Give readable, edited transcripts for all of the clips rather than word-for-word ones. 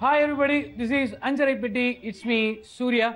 Hi everybody, this is Anjarai Petti. It's me, Surya.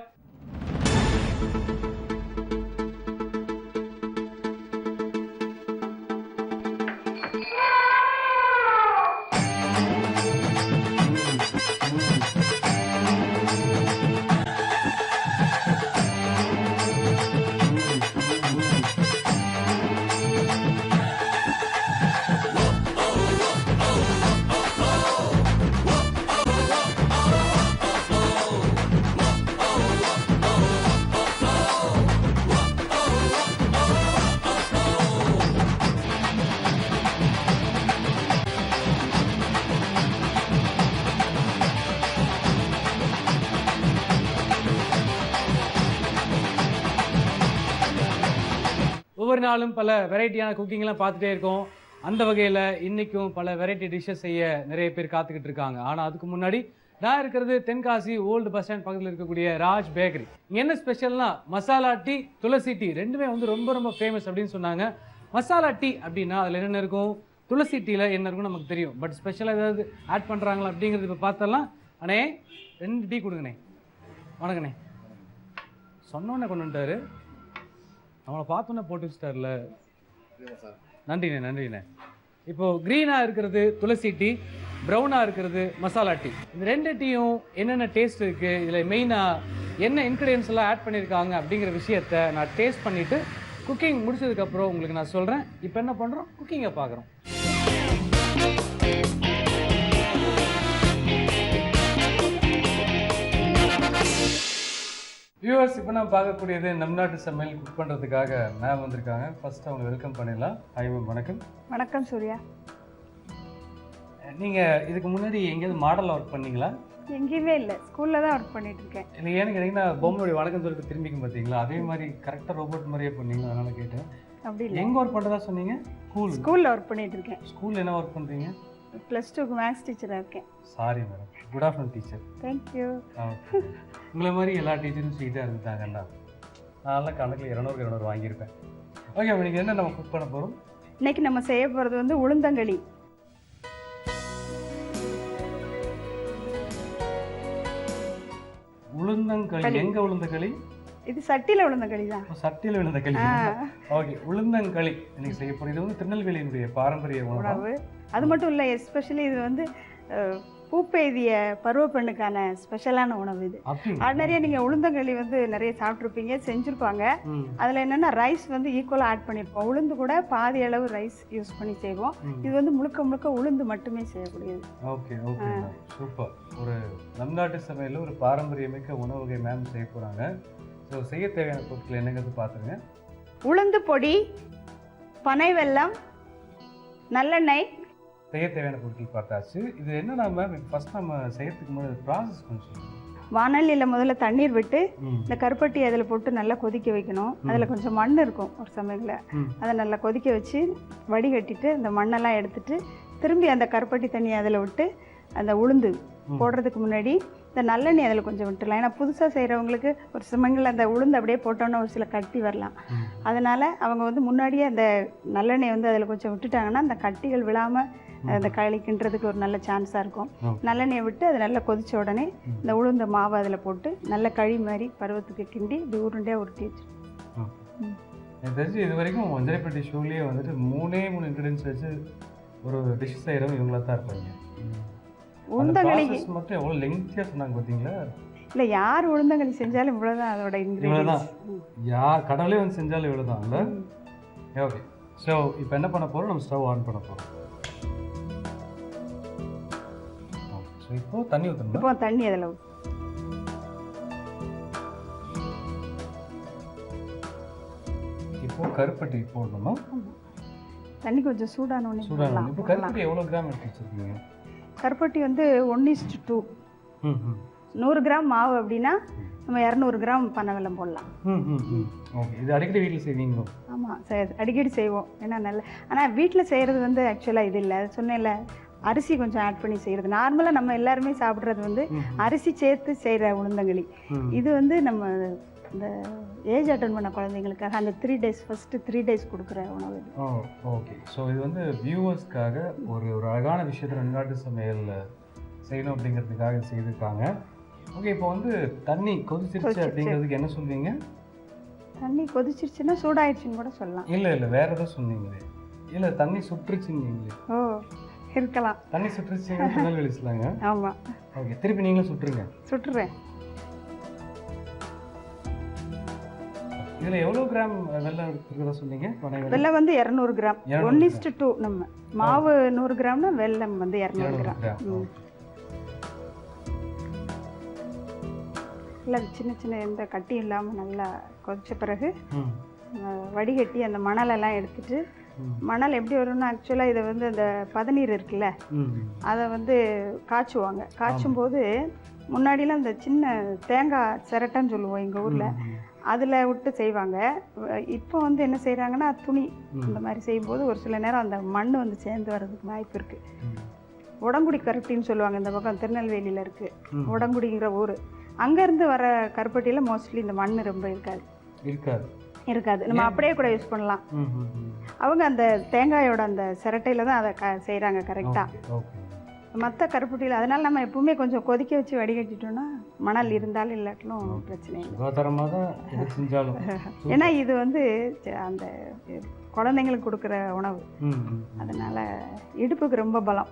ஒவ்வொரு நாளும் பல வெரைட்டியான குக்கிங்லாம் பார்த்துட்டே இருக்கோம். அந்த வகையில் இன்றைக்கும் பல வெரைட்டி டிஷ்ஷஸ் செய்ய நிறைய பேர் காத்துக்கிட்டு இருக்காங்க. ஆனால் அதுக்கு முன்னாடி நான் இருக்கிறது தென்காசி ஓல்டு பஸ் ஸ்டாண்ட் பக்கத்தில் இருக்கக்கூடிய ராஜ் பேக்கரி. இங்கே என்ன ஸ்பெஷல்னா மசாலா டீ, துளசி டீ ரெண்டுமே வந்து ரொம்ப ரொம்ப ஃபேமஸ் அப்படின்னு சொன்னாங்க. மசாலா டீ அப்படின்னா அதில் என்னென்ன இருக்கும், துளசி டீயில் என்ன இருக்குன்னு நமக்கு தெரியும். பட் ஸ்பெஷலாக ஏதாவது ஆட் பண்ணுறாங்களா அப்படிங்கிறது இப்போ பார்த்தலாம். அண்ணே 2 டீ கொடுங்கண்ணே. வணக்கண்ணே. சொன்னோன்னே கொண்டு வந்துட்டாரு. அவனை பார்த்தோன்னே போட்டு வச்சுட்டார்ல. நன்றிண்ணே நன்றிண்ணே. இப்போது க்ரீனாக இருக்கிறது துளசி டீ, ப்ரௌனாக இருக்கிறது மசாலா டீ. இந்த 2 டீயும் என்னென்ன டேஸ்ட் இருக்குது, இதில் மெயினாக என்ன இன்க்ரீடியன்ஸ் எல்லாம் ஆட் பண்ணியிருக்காங்க அப்படிங்கிற விஷயத்தை நான் டேஸ்ட் பண்ணிவிட்டு குக்கிங் முடிச்சதுக்கப்புறம் உங்களுக்கு நான் சொல்கிறேன். இப்போ என்ன பண்ணுறோம், குக்கிங்கை பார்க்குறோம். வியூவர்ஸ், இப்போ நான் பார்க்கக்கூடியது நம் நாட்டு சமையல் குக் பண்ணுறதுக்காக மேம் வந்திருக்காங்க. ஃபர்ஸ்ட் அவங்க வெல்கம் பண்ணிடலாம். ஹாய் மேம், வணக்கம். வணக்கம் சூர்யா. நீங்கள் இதுக்கு முன்னாடி எங்கேயாவது மாடல் ஒர்க் பண்ணீங்களா? எங்கேயுமே இல்லை, ஸ்கூலில் தான் ஒர்க் பண்ணிட்டு இருக்கேன். இல்லை, ஏன்னு கேட்டிங்கன்னா பொம்மையோட வணக்கம் சொல்லிட்டு திரும்பிக்கும் பார்த்தீங்களா, அதே மாதிரி கரெக்டாக ரோபோட் மாதிரியே பண்ணீங்களா, அதனால் கேட்டேன். அப்படி இல்லை. எங்கே ஒர்க் பண்ணுறதா சொன்னீங்க? ஸ்கூலில் ஒர்க் பண்ணிட்டு இருக்கேன். ஸ்கூலில் என்ன ஒர்க் பண்ணுறீங்க? +2க்கு மேத்ஸ் டீச்சராக இருக்கேன். Sorry madam. Good afternoon teacher. Thank you. உங்களை மாதிரி எல்லா டீச்சரும் ஸ்வீட்டாக இருந்துட்டாங்கல்ல. நான்லாம் கணக்கில் 200 வாங்கியிருப்பேன். ஓகே, இன்னைக்கு என்ன நம்ம குக் பண்ண போகிறோம்? இன்னைக்கு நம்ம செய்ய போகிறது வந்து உளுந்தங்களி. உளுந்தங்களி. எங்கே உளுந்தங்களி? இது சட்டியில் உளுந்தங்களி தான். சட்டியில் உளுந்தங்களி. ஓகே, உளுந்தங்களி இன்னைக்கு செய்ய போகிறோம். இது வந்து திருநெல்வேலியினுடைய பாரம்பரிய உணவு. அது மட்டும் இல்லை, எஸ்பெஷலி இது வந்து பூப்பெய்திய பருவ பெண்ணுக்கான ஸ்பெஷலான உணவு. இது ஆர்டினரியாக நீங்கள் உளுந்தங்களி வந்து நிறைய சாப்பிட்ருப்பீங்க, செஞ்சுருப்பாங்க. அதில் என்னென்னா ரைஸ் வந்து ஈக்குவலாக ஆட் பண்ணியிருப்போம். உளுந்து கூட பாதி அளவு ரைஸ் யூஸ் பண்ணி செய்வோம். இது வந்து முழுக்க முழுக்க உளுந்து மட்டுமே செய்யக்கூடியது. Okay okay, super. ஒரு நம் நாட்டு சமையலில் ஒரு பாரம்பரியமிக்க உணவு வகை மேம் செய்ய போகிறாங்க. ஸோ செய்ய தேவையான பொருட்கள் என்னங்கிறது பார்த்துங்க. உளுந்து பொடி, பனை வெல்லம், நல்லெண்ணெய். செய்ய தேவையான பொருட்கள் பார்த்தாச்சு. இது என்ன மேம், ஃபர்ஸ்ட் நம்ம செய்யறதுக்கு முன்னாடி ப்ராசஸ் கொஞ்சம். வானலியில் முதல்ல தண்ணீர் விட்டு இந்த கருப்பட்டி அதில் போட்டு நல்லா கொதிக்க வைக்கணும். அதில் கொஞ்சம் மண் இருக்கும் ஒரு சமயத்தில். அதை நல்லா கொதிக்க வச்சு வடிகட்டிட்டு அந்த மண்ணெல்லாம் எடுத்துட்டு திரும்பி அந்த கருப்பட்டி தண்ணியை அதில் விட்டு அந்த உளுந்து போடுறதுக்கு முன்னாடி இந்த நல்லெண்ணெய் அதில் கொஞ்சம் விட்டுலாம். ஏன்னா புதுசாக செய்கிறவங்களுக்கு ஒரு சமயங்களில் அந்த உளுந்து அப்படியே போட்டோன்னா ஒரு சில கட்டி வரலாம். அதனால் அவங்க வந்து முன்னாடியே அந்த நல்லெண்ணெய் வந்து அதில் கொஞ்சம் விட்டுட்டாங்கன்னா அந்த கட்டிகள் விழாமல் அந்த களிக்கின்றதுக்கு ஒரு நல்ல சான்ஸாக இருக்கும். நல்லெண்ணெயை விட்டு அதை நல்லா கொதித்த உடனே இந்த உளுந்த மாவு அதில் போட்டு நல்ல களி மாதிரி பருவத்துக்கு கிண்டி இது உருண்டையாக உருட்டி வச்சு. எனக்கு தெரிஞ்சு இது வரைக்கும் அஞ்சரைப்பட்டி ஷோலேயே வந்துட்டு 3 இன்க்ரீடியன்ஸ் வச்சு ஒரு டிஷ் செய்கிறவங்க இவங்களா தான் இருப்பாங்க. உளுந்தங்களி மட்டும் எவ்வளோ லெங்க்தியாக சொன்னாங்க பார்த்தீங்களா? இல்லை, யார் உளுந்தங்களி செஞ்சாலும் இவ்வளோதான் அதோட இன்க்ரீடியன்ஸ். யார் கடவுளே வந்து செஞ்சாலும் இவ்வளோதான் இல்லை? ஓகே, ஸோ இப்போ என்ன பண்ண போகிறோம், நம்ம ஸ்டவ் ஆன் பண்ண போகிறோம். ஸோ இப்போ தண்ணி ஊற்றணும். இப்போ தண்ணி அதில் இப்போ கருப்பட்டி போடணுமா? தண்ணி கொஞ்சம் சூடானோடனே. இப்போ கருப்பட்டி எவ்வளோ கிராம் எடுத்து வச்சுருக்கீங்க? கருப்பட்டி வந்து 1:2. 100 கிராம் மாவு அப்படின்னா நம்ம 200 கிராம் பனை வெல்லம் போடலாம். ஓகே, இது அடிக்கடி வீட்டில் செய்வீங்களோ? ஆமாம், அடிக்கடி செய்வோம். ஏன்னா நல்ல, ஆனால் வீட்டில் செய்கிறது வந்து ஆக்சுவலாக இது இல்லை. சொன்னேன்ல, அரிசி கொஞ்சம் ஆட் பண்ணி செய்கிறது. நார்மலாக நம்ம எல்லாருமே சாப்பிட்றது வந்து அரிசி சேர்த்து செய்கிற உளுந்தங்களி. இது வந்து நம்ம இந்த ஏஜ் அட்டன் பண்ண குழந்தைங்களுக்காக அந்த 3 days ஃபஸ்ட்டு 3 days கொடுக்குற உணவு இது. ஓகே, ஸோ இது வந்து வியூவர்ஸ்க்காக ஒரு அழகான விஷயத்தை நம் நாட்டு சமையலில் செய்யணும் அப்படிங்கிறதுக்காக இது செய்திருக்காங்க. ஓகே, இப்போ வந்து தண்ணி கொதிச்சிருச்சு அப்படிங்கிறதுக்கு என்ன சொல்வீங்க? தண்ணி கொதிச்சிருச்சுன்னா சூடாயிடுச்சுன்னு கூட சொல்லலாம். இல்லை இல்லை, வேற எதுவும் சொன்னீங்களே. இல்லை, தண்ணி சுற்றுச்சுன்னீங்களே. ஓ, இருக்கலாம். தண்ணி சுற்றுச்சுங்க திருநெல்வேலி சொல்லாங்க. ஆமாம். ஓகே, திருப்பி நீங்களும் சுட்டுருங்க. சுட்டுறேன். இதில் எவ்வளோ கிராம் வெல்லம் இருக்கிறதா சொன்னீங்க? வெல்லம் வந்து 200 கிராம். 1:2. நம்ம மாவு 100 கிராம்னா வெல்லம் வந்து 200 கிராம். இல்லை, சின்ன சின்ன எந்த கட்டியும் இல்லாமல் நல்லா கொதிச்ச பிறகு வடிகட்டி அந்த மணலெல்லாம் எடுத்துட்டு, மணல் எப்படி வரும்னா ஆக்சுவலாக இதை வந்து அந்த பதநீர் இருக்குல்ல, அதை வந்து காய்ச்சுவாங்க. காய்ச்சும் போது முன்னாடிலாம் இந்த சின்ன தேங்காய் சிரட்டைன்னு சொல்லுவோம் எங்கள் ஊரில், அதில் விட்டு செய்வாங்க. இப்போ வந்து என்ன செய்கிறாங்கன்னா துணி இந்த மாதிரி செய்யும்போது ஒரு சில நேரம் அந்த மண் வந்து சேர்ந்து வர்றதுக்கு வாய்ப்பு இருக்குது. உடங்குடி கருப்பட்டின்னு சொல்லுவாங்க, இந்த பக்கம் திருநெல்வேலியில் இருக்குது உடங்குடிங்கிற ஊர். அங்கேருந்து வர கருப்பட்டியில் மோஸ்ட்லி இந்த மண் ரொம்ப இருக்காது. நம்ம அப்படியே கூட யூஸ் பண்ணலாம். அவங்க அந்த தேங்காயோட அந்த சிரட்டையில் தான் அதை செய்கிறாங்க கரெக்டாக. மற்ற கருப்பட்டியில் அதனால் நம்ம எப்பவுமே கொஞ்சம் கொதிக்க வச்சு வடிகட்டிட்டோம்னா மணல் இருந்தாலும் இல்லாட்டிலும் பிரச்சனை இல்லை. ஏன்னா இது வந்து அந்த குழந்தைங்களுக்கு கொடுக்குற உணவு, அதனால் இடுப்புக்கு ரொம்ப பலம்.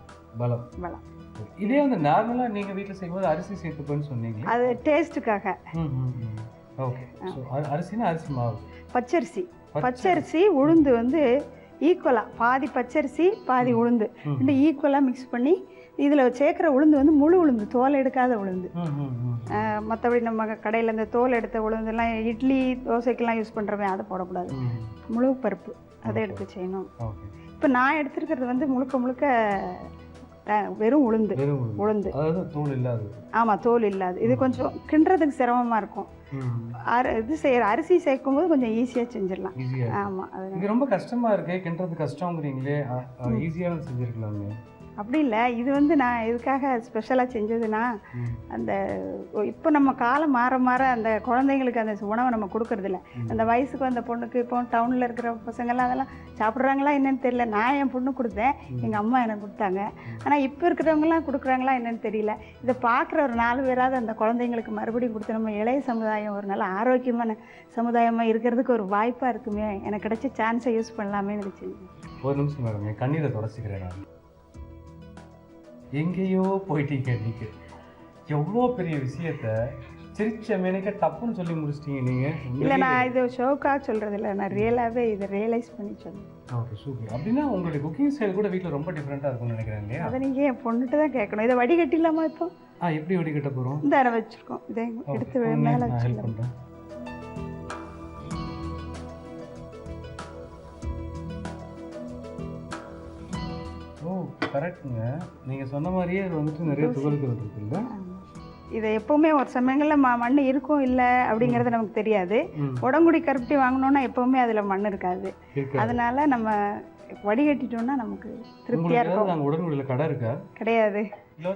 இதே வந்து நார்மலாக நீங்கள் வீட்டில் செய்யும்போது அரிசி சேர்த்துப்பேன்னு சொன்னீங்க, அது டேஸ்ட்டுக்காக. ஓகே, அரிசினா அரிசி மாவு, பச்சரிசி உளுந்து வந்து ஈக்குவலாக பாதி பச்சரிசி பாதி உளுந்து ரெண்டு ஈக்குவலாக மிக்ஸ் பண்ணி இதில் சேர்க்குற உளுந்து வந்து முழு உளுந்து, தோல் எடுக்காத உளுந்து. மற்றபடி நம்ம கடையில் இந்த தோல் எடுத்த உளுந்துலாம் இட்லி தோசைக்கெல்லாம் யூஸ் பண்ணுறவன் அதை போடக்கூடாது. முழு பருப்பு அதை எடுத்து செய்யணும். இப்போ நான் எடுத்துருக்கிறது வந்து முழுக்க வெறும் உளுந்து, ஆமாம், தோல் இல்லாது. இது கொஞ்சம் கிண்டுறதுக்கு சிரமமாக இருக்கும். அரிசி சேர்க்கும் போது கொஞ்சம் ஈஸியாக செஞ்சிடலாம். ஆமாம், அது ரொம்ப கஷ்டமாக இருக்கு, கிண்டுறது கஷ்டங்கிறீங்களே, ஈஸியாக செஞ்சுருக்கலாமே. அப்படி இல்லை, இது வந்து நான் எதுக்காக ஸ்பெஷலாக செஞ்சதுன்னா, அந்த இப்போ நம்ம காலம் மாற அந்த குழந்தைங்களுக்கு அந்த உணவை நம்ம கொடுக்கறதில்ல. அந்த வயசுக்கு அந்த பொண்ணுக்கு இப்போ டவுனில் இருக்கிற பசங்கள்லாம் அதெல்லாம் சாப்பிட்றாங்களா என்னன்னு தெரியல. நான் என் பொண்ணு கொடுத்தேன், எங்கள் அம்மா எனக்கு கொடுத்தாங்க. ஆனால் இப்போ இருக்கிறவங்கலாம் கொடுக்குறாங்களா என்னன்னு தெரியல. இதை பார்க்குற ஒரு 4 பேராவது அந்த குழந்தைங்களுக்கு மறுபடியும் கொடுத்து நம்ம இளைய சமுதாயம் ஒரு நல்ல ஆரோக்கியமான சமுதாயமாக இருக்கிறதுக்கு ஒரு வாய்ப்பாக இருக்குமே, எனக்கு கிடைச்ச சான்ஸை யூஸ் பண்ணலாமே நினச்சி. ஒரு நிமிஷம் மேடம், என் கண்ணீரை தொடச்சிக்கிறேன். நான் எங்கேயோ போயிட்டீங்க. நீங்கள் எவ்வளோ பெரிய விஷயத்த சிரிச்ச மேனிக்க டப்புன்னு சொல்லி முடிச்சிட்டீங்க நீங்கள். இல்லை, நான் இது ஷோக்காக சொல்கிறது இல்லை, நான் ரியலாகவே இதை ரியலைஸ் பண்ணி சொல்லுவேன். Okay, super. அப்படின்னா உங்களுடைய குக்கிங் ஸ்டைல் கூட வீட்டில் ரொம்ப டிஃப்ரெண்ட்டாக இருக்கும்னு நினைக்கிறேன் இல்லையா? அதை நீங்கள் என் பொண்ணுட்டு தான் கேட்கணும். இதை வடிகட்டிடலாமா இப்போ? எப்படி வடிகட்ட போகிறோம்? இந்த அரை வச்சுருக்கோம், இதை எடுத்து மேலே ஹெல்ப் பண்ணுறேன். ஓ, கரெக்டுங்க. நீங்கள் சொன்ன மாதிரியே அது வந்துட்டு நிறைய துகள்கள் இருக்குல்ல. இதை எப்போவுமே ஒரு சமயங்களில் மண் இருக்கும் இல்லை அப்படிங்கிறது நமக்கு தெரியாது. உடங்குடி கருப்பட்டி வாங்கினோன்னா எப்போவுமே அதில் மண் இருக்காது. அதனால நம்ம வடிகட்டிட்டோம்னா நமக்கு திருப்தியாக இருக்கும். நாங்கள் உடன்குடியில் கடை இருக்கா? கிடையாது,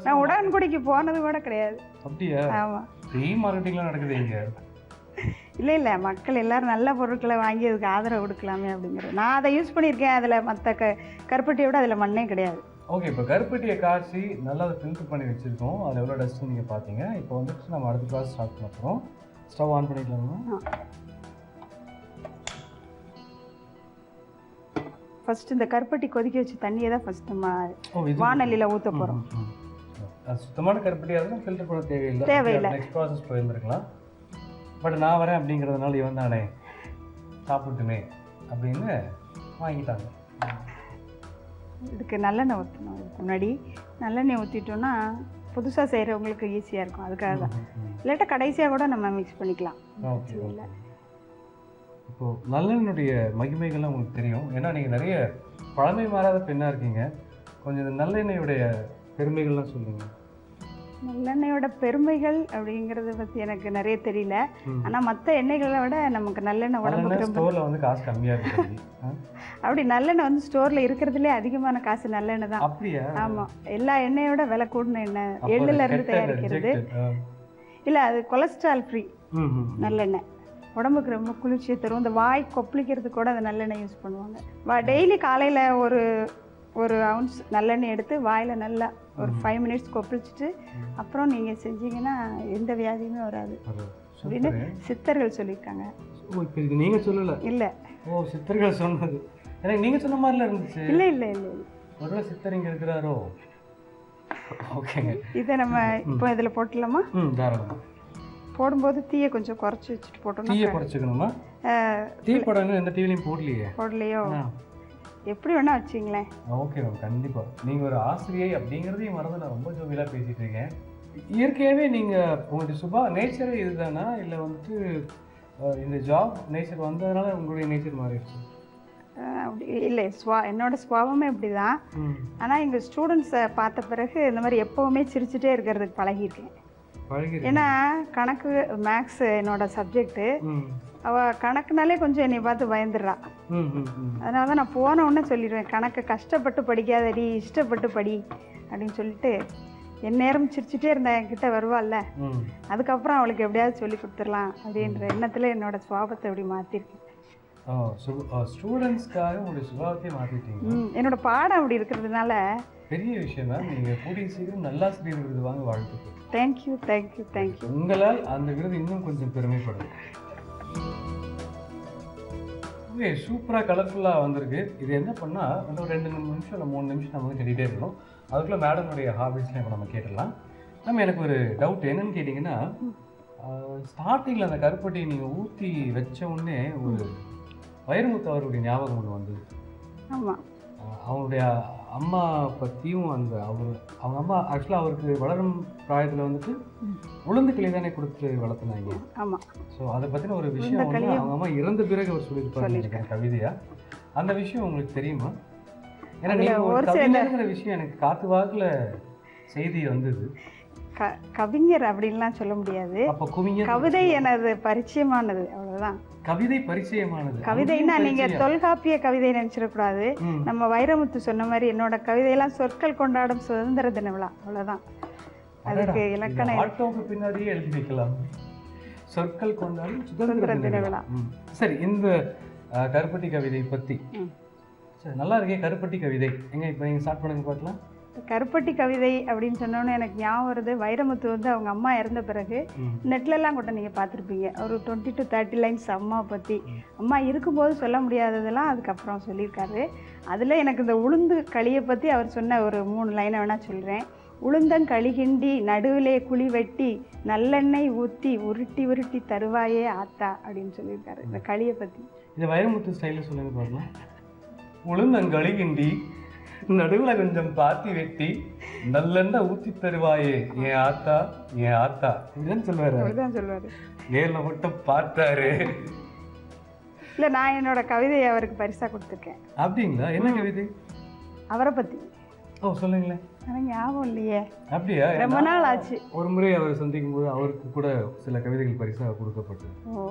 நான் உடன்குடிக்கு போனது கூட கிடையாது. அப்படியா? ஆமாம், ஃப்ரீ மார்க்கெட்டிங்லாம் நடக்குது இங்கே. இல்லை, மக்கள் எல்லோரும் நல்ல பொருட்களை வாங்கி அதுக்கு ஆதரவு கொடுக்கலாமே அப்படிங்கிறது. நான் அதை யூஸ் பண்ணியிருக்கேன். அதில் மற்ற கருப்பட்டியை விட அதில் மண்ணே கிடையாது. ஓகே, இப்போ கருப்பட்டியை காய்ச்சி நல்லா அதை ஃபில்டர் பண்ணி வச்சுருக்கோம். அதில் எவ்வளோ டஸ்ட்டு நீங்கள் பார்த்தீங்க. இப்போ வந்துட்டு நம்ம அடுத்த ப்ராசஸ் ஸ்டார்ட் பண்ண போகிறோம். ஸ்டவ் ஆன் பண்ணிக்கலாமா? ஃபஸ்ட்டு இந்த கருப்பட்டி கொதிக்க வச்சு தண்ணியை தான் ஃபஸ்ட்டு நம்ம வானலியில் ஊற்ற போகிறோம். சுத்தமான கருப்பட்டியாக இருந்தால் ஃபில்டர் பண்ண தேவையில்லை. Next process போயிருந்துருக்கலாம். பட் நான் வரேன் அப்படிங்கிறதுனால இவன் தானே சாப்பிட்டுமே அப்படின்னு வாங்கிட்டாங்க. இதுக்கு நல்லெண்ணெய் ஊற்றணும். இதுக்கு முன்னாடி நல்லெண்ணெய் ஊற்றிட்டோன்னா புதுசாக செய்கிறவங்களுக்கு ஈஸியாக இருக்கும். அதுக்காக தான். இல்லாட்டா கடைசியாக கூட நம்ம மிக்ஸ் பண்ணிக்கலாம். இல்லை, இப்போது நல்லெண்ணெயுடைய மகிமைகள்லாம் உங்களுக்கு தெரியும். ஏன்னா நீங்கள் நிறைய பழமை மாறாத பெண்ணாக இருக்கீங்க. கொஞ்சம் இந்த நல்லெண்ணெயுடைய பெருமைகள்லாம் சொல்லுங்கள். நல்லெண்ணெயோட பெருமைகள் அப்படிங்கிறத பற்றி எனக்கு நிறைய தெரியல. ஆனால் மற்ற எண்ணெய்களை விட நமக்கு நல்லெண்ணெய் உடம்புக்கு ஸ்டோரில் வந்து காசு கம்மியாக இருக்குது. அப்படி நல்லெண்ணெய் வந்து ஸ்டோரில் இருக்கிறதுலே அதிகமான காசு நல்லெண்ணெய் தான். அப்படியா? ஆமாம், எல்லா எண்ணெயோட விலை கூடின எண்ணெய் எள்ளுலேருந்து தயாரிக்கிறது. இல்லை, அது கொலஸ்ட்ரால் ஃப்ரீ நல்லெண்ணெய். உடம்புக்கு ரொம்ப குளிர்ச்சியை தரும். இந்த வாய் கொப்பளிக்கிறதுக்கு கூட அந்த நல்லெண்ணெய் யூஸ் பண்ணுவாங்க. டெய்லி காலையில் ஒரு ஒரு ounce நல்லெண்ணெய் எடுத்து வாயில் நல்லா ஒரு 5 minutes கொப்பளிச்சுட்டு அப்புறம் நீங்கள் செஞ்சீங்கன்னா எந்த வியாதியுமே வராது அப்படின்னு சித்தர்கள் சொல்லியிருக்காங்க. ஓ இப்போ இது நீங்கள் சொல்லலை? இல்லை. ஓ சித்தர்கள் சொன்னது எனக்கு நீங்கள் சொன்ன மாதிரிலாம் இருந்துச்சு. இல்லை இல்லை இல்லை ஒருவேளை சித்தர் இங்கே இருக்கிறாரோ? ஓகேங்க. இதை நம்ம இப்போ இதில் போட்டுடலாமா? தாராளமாக. போடும்போது தீயை கொஞ்சம் குறைச்சி வச்சுட்டு போட்டோம்னா. தீயை குறைச்சிக்கணுமா? டீ போடணும் எந்த டிவிலையும் போடலையோ எப்படி வேணா வச்சிங்களேன். ஓகே மேம் கண்டிப்பாக. நீங்கள் ஒரு ஆசிரியை அப்படிங்கிறதையும் மறந்து நான் ரொம்ப ஜோவியலாக பேசிகிட்டு இருக்கேன். இயற்கையாகவே நீங்கள் உங்களுக்கு நேச்சரே இதுதானா இல்லை வந்துட்டு இந்த ஜாப் நேச்சர் வந்ததுனால உங்களுடைய நேச்சர் மாறிடுச்சு? அப்படி இல்லை, என்னோட சுபாவமே இப்படி தான். ஆனால் எங்கள் ஸ்டூடெண்ட்ஸை பார்த்த பிறகு இந்த மாதிரி எப்போவுமே சிரிச்சுட்டே இருக்கிறதுக்கு பழகியிருக்கேன். ஏன்னா கணக்கு மேக்ஸ் என்னோட சப்ஜெக்டு. அவள் கணக்குனாலே கொஞ்சம் என்னை பார்த்து பயந்துடுறா. அதனால தான் நான் போன உடனே சொல்லிடுவேன், கணக்கை கஷ்டப்பட்டு படிக்காதடி, இஷ்டப்பட்டு படி அப்படின்னு சொல்லிட்டு என் நேரம் சிரிச்சுட்டே இருந்தேன். என்கிட்ட வருவாள்ல, அதுக்கப்புறம் அவளுக்கு எப்படியாவது சொல்லி கொடுத்துடலாம் அப்படின்ற எண்ணத்தில் என்னோட சுபாவத்தை அப்படி மாற்றிருக்கேன். ஸ்டூடெண்ட்ஸ்க்காக உங்களுடைய சுபாவத்தையே மாற்றிட்டீங்க. என்னோட பாடம் அப்படி இருக்கிறதுனால பெரிய விஷயம் தான். நீங்கள் கூடிய சீக்கிரம் நல்லாசிரியர் விருது வாங்க வாழ்த்துக்கள். Thank you thank you thank you. உங்களால் அந்த விருது இன்னும் கொஞ்சம் பெருமைப்படும். ஓகே சூப்பராக கலர்ஃபுல்லாக வந்திருக்கு. இது என்ன பண்ணால் வந்து ஒரு 2 நிமிஷம் இல்லை 3 நிமிஷம் நம்ம வந்து கட்டிகிட்டே இருக்கணும். அதுக்குள்ளே மேடமுடைய ஹாபிஸ்லாம் இப்போ நம்ம கேட்டுடலாம். நம்ம எனக்கு ஒரு டவுட் என்னன்னு கேட்டிங்கன்னா, ஸ்டார்டிங்கில் அந்த கருப்பட்டியை நீங்கள் ஊற்றி வச்ச உடனே ஒரு வைரமுத்து அவருடைய ஞாபகம் ஒன்று வந்தது. ஆமாம். அவங்களுடைய அம்மா பற்றியும் அவங்க அம்மா ஆக்சுவலாக அவருக்கு வளரும் பிராயத்தில் வந்துட்டு உளுந்து களி தானே கொடுத்து வளர்த்துனாங்க. ஆமாம். ஸோ அதை பற்றின ஒரு விஷயம் வந்து அவங்க அம்மா இறந்த பிறகு அவர் சொல்லியிருப்பாங்க கவிதையா. அந்த விஷயம் உங்களுக்கு தெரியுமா? ஏன்னா நீங்கள் ஒரு கவிதைங்கிற விஷயம் எனக்கு காத்து வாக்கில் செய்தி வந்தது. கவிஞர் அப்படின்லாம் சொல்ல முடியாது. கவிதை எனது பரிச்சயமானது, அவ்வளவுதான். கவிதை பரிச்சயமானது. கவிதைன்னா நீங்க தொல்காப்பிய கவிதை நினைச்சிடக்கூடாது. நம்ம வைரமுத்து சொன்ன மாதிரி என்னோட கவிதையெல்லாம் சொற்கள் கொண்டாடும் சுதந்திர தின விழா, அவ்வளவுதான். அதுக்கு இலக்கணம் பின்னாடியே எழுதி வைக்கலாம், சொற்கள் கொண்டாடும் சுதந்திர தின விழா. சரி, இந்த கருப்பட்டி கவிதை பத்தி சரி நல்லா இருக்கே. கருப்பட்டி கவிதை எங்க இப்போ நீங்க ஸ்டார்ட் பண்ணுங்க பார்க்கலாம். கருப்பட்டி கவிதை அப்படின்னு சொன்னோன்னே எனக்கு ஞாபகம் வருது, வைரமுத்து வந்து அவங்க அம்மா இறந்த பிறகு நெட்லெல்லாம் கூட நீங்கள் பார்த்துருப்பீங்க, ஒரு 20 to 30 லைன்ஸ் அம்மா பற்றி. அம்மா இருக்கும்போது சொல்ல முடியாததெல்லாம் அதுக்கப்புறம் சொல்லியிருக்காரு. அதில் எனக்கு இந்த உளுந்து களியை பற்றி அவர் சொன்ன ஒரு 3 லைனை வேணால் சொல்கிறேன். உளுந்தங்களி கிண்டி நடுவிலே குழி வெட்டி நல்லெண்ணெய் ஊற்றி உருட்டி உருட்டி தருவாயே ஆத்தா அப்படின்னு சொல்லியிருக்காரு இந்த களியை பற்றி. இந்த வைரமுத்து ஸ்டைலில் சொல்லுங்க பாருங்கள். உளுந்தங்களி கிண்டி நடுவில் கொஞ்சம் பாத்தி வெட்டி நல்லெண்ணெய் ஊற்றி தருவாயே என் ஆத்தா என் ஆத்தா இதுதான் சொல்லுவாரு. நேரில் மட்டும் பார்த்தாரு. இல்லை, நான் என்னோட கவிதையை அவருக்கு பரிசா கொடுத்துருக்கேன். அப்படிங்களா? என்ன கவிதை? அவரை பற்றி. ஓ சொல்லுங்களேன். எனக்கு ஞாபகம் இல்லையே. அப்படியா? ரொம்ப நாள் ஆச்சு. ஒரு முறை அவரை சந்திக்கும் போது அவருக்கு கூட சில கவிதைகள் பரிசாக கொடுக்கப்பட்டது. ஓ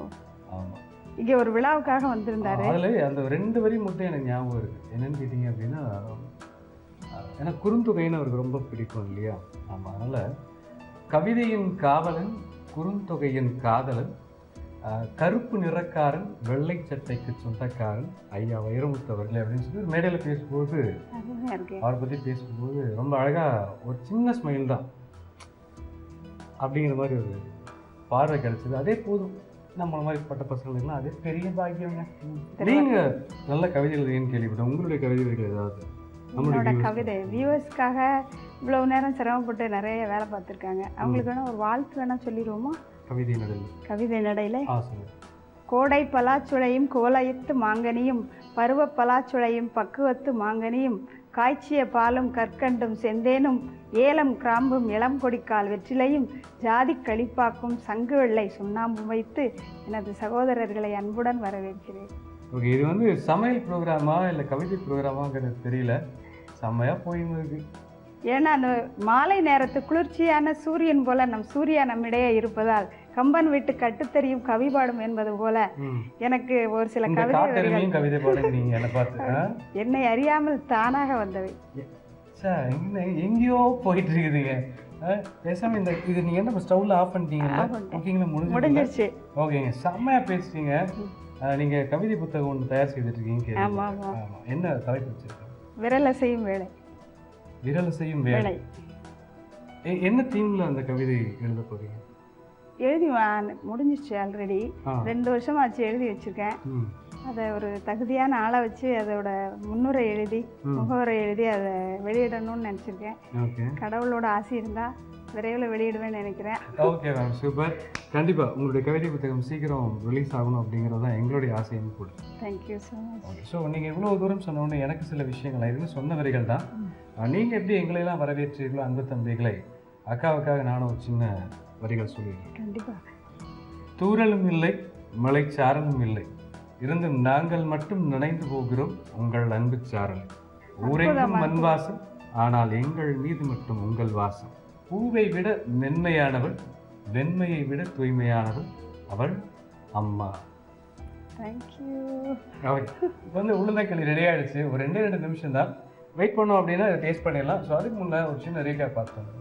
ஆமாம். இங்கே ஒரு விழாவுக்காக வந்திருந்தாரு. அதில் அந்த 2 வரி மட்டும் எனக்கு ஞாபகம் இருக்குது. என்னன்னு கேட்டிங்க அப்படின்னா, ஏன்னா குறுந்தொகைன்னு அவருக்கு ரொம்ப பிடிக்கும் இல்லையா? ஆமாம். அதனால் கவிதையின் காவலன், குறுந்தொகையின் காதலன், கருப்பு நிறக்காரன், வெள்ளை சட்டைக்கு சொந்தக்காரன் ஐயா வைரமுத்து அவர்களே அப்படின்னு சொல்லி ஒரு மேடையில் பேசும்போது அவரை பற்றி பேசும்போது ரொம்ப அழகாக ஒரு சின்ன ஸ்மைல் தான் அப்படிங்கிற மாதிரி ஒரு பார்வை கிடைச்சது. அதே போதும் நம்மள மாதிரி பட்ட பசங்களுக்குலாம் அதே பெரிய பாக்கியங்க. நீங்கள் நல்ல கவிதைகள் கேள்விப்பட்டேன். உங்களுடைய கவிதைகள் ஏதாவது? நம்மளோட கவிதை வியூவர்ஸ்க்காக இவ்வளவு நேரம் சிரமப்பட்டு நிறைய வேலை பார்த்துருக்காங்க. அவங்களுக்கு வேணா ஒரு வாழ்த்து வேணா சொல்லிடுவோமா? கவிதை நடையில் கோடை பலாச்சுளையும் கோலையத்து மாங்கனியும் பருவ பலாச்சுளையும் பக்குவத்து மாங்கனியும் காய்ச்சிய பாலும் கற்கண்டும் செந்தேனும் ஏலம் கிராம்பும் இளம் கொடிக்கால் வெற்றிலையும் ஜாதி களிப்பாக்கும் சங்கு வெள்ளை சுண்ணாம்பும் வைத்து எனது சகோதரர்களை அன்புடன் வரவேற்கிறேன். ஓகே, இது வந்து சமையல் ப்ரோக்ராமா இல்லை கவிதை ப்ரோக்ராமாங்கிறது தெரியல, செம்மையாக போயிருக்கு. ஏன்னா அந்த மாலை நேரத்து குளிர்ச்சியான சூரியன் போல சூர்யா நம்மிடையே இருப்பதால் கம்பன் வீட்டு கட்டுத்தறியும் கவி பாடும் என்பது போல எனக்கு ஒரு சில கவிதை என்னை அறியாமல் தானாக வந்தவை. எங்கேயோ போயிட்டு இருக்குதுங்க. பேசாம இந்த இது நீங்க என்ன ஸ்டவ்ல ஆஃப் பண்ணிட்டீங்களா? ஓகேங்களா, முடிஞ்சிருச்சு. ஓகேங்க, செம்மையா பேசுறீங்க. நீங்க கவிதை புத்தகம் ஒன்று தயார் செய்துட்டு இருக்கீங்க. என்ன தலைப்பு வச்சிருக்கீங்க? விரல் அசையும் வேலை. விரல் செய்யும் வேலை. என்ன தீம்ல அந்த கவிதை எழுத போறீங்க? எழுதி முடிஞ்சிச்சு ஆல்ரெடி. 2 வருஷமாச்சு எழுதி வச்சிருக்கேன். அதை ஒரு தகுதியான ஆளை வச்சு அதோட முன்னுரை எழுதி முகவரை எழுதி அதை வெளியிடணும்னு நினச்சிருக்கேன். கடவுளோட ஆசை இருந்தால் விரைவில் வெளியிடுவேன்னு நினைக்கிறேன். Okay ma'am, super. கண்டிப்பாக உங்களுடைய கவிதை புத்தகம் சீக்கிரம் ரிலீஸ் ஆகணும் அப்படிங்கிறது தான் எங்களுடைய ஆசையும் கூட. Thank you so much. ஸோ நீங்கள் இவ்வளோ தூரம் சொன்னோன்னு எனக்கு சில விஷயங்கள் இதுன்னு சொன்ன வரிகள் தான். நீங்கள் எப்படி எங்களையெல்லாம் வரவேற்றீர்களோ அன்பு தம்பிகளை, அக்காவுக்காக நானும் ஒரு சின்ன வரிகள் சொல்லிடுறேன். கண்டிப்பாக. தூறலும் இல்லை, மலைச்சாரலும் இல்லை, இருந்தும் நாங்கள் மட்டும் நினைந்து போகிறோம் உங்கள் அன்பு சாரல். ஊரெங்கும் மண் வாசம், ஆனால் எங்கள் மீது மட்டும் உங்கள் வாசம். பூவை விட மென்மையானவள், வெண்மையை விட தூய்மையானவள், அவள் அம்மா. தேங்க்யூ. இப்போ உளுந்தங்களி ரெடி ஆகிடுச்சு. ஒரு 2 நிமிஷம் தான் வெயிட் பண்ணோம் அப்படின்னா அதை டேஸ்ட் பண்ணிடலாம். ஸோ அதுக்கு முன்னே ஒரு சின்ன ரீகேப் பார்த்தோம்.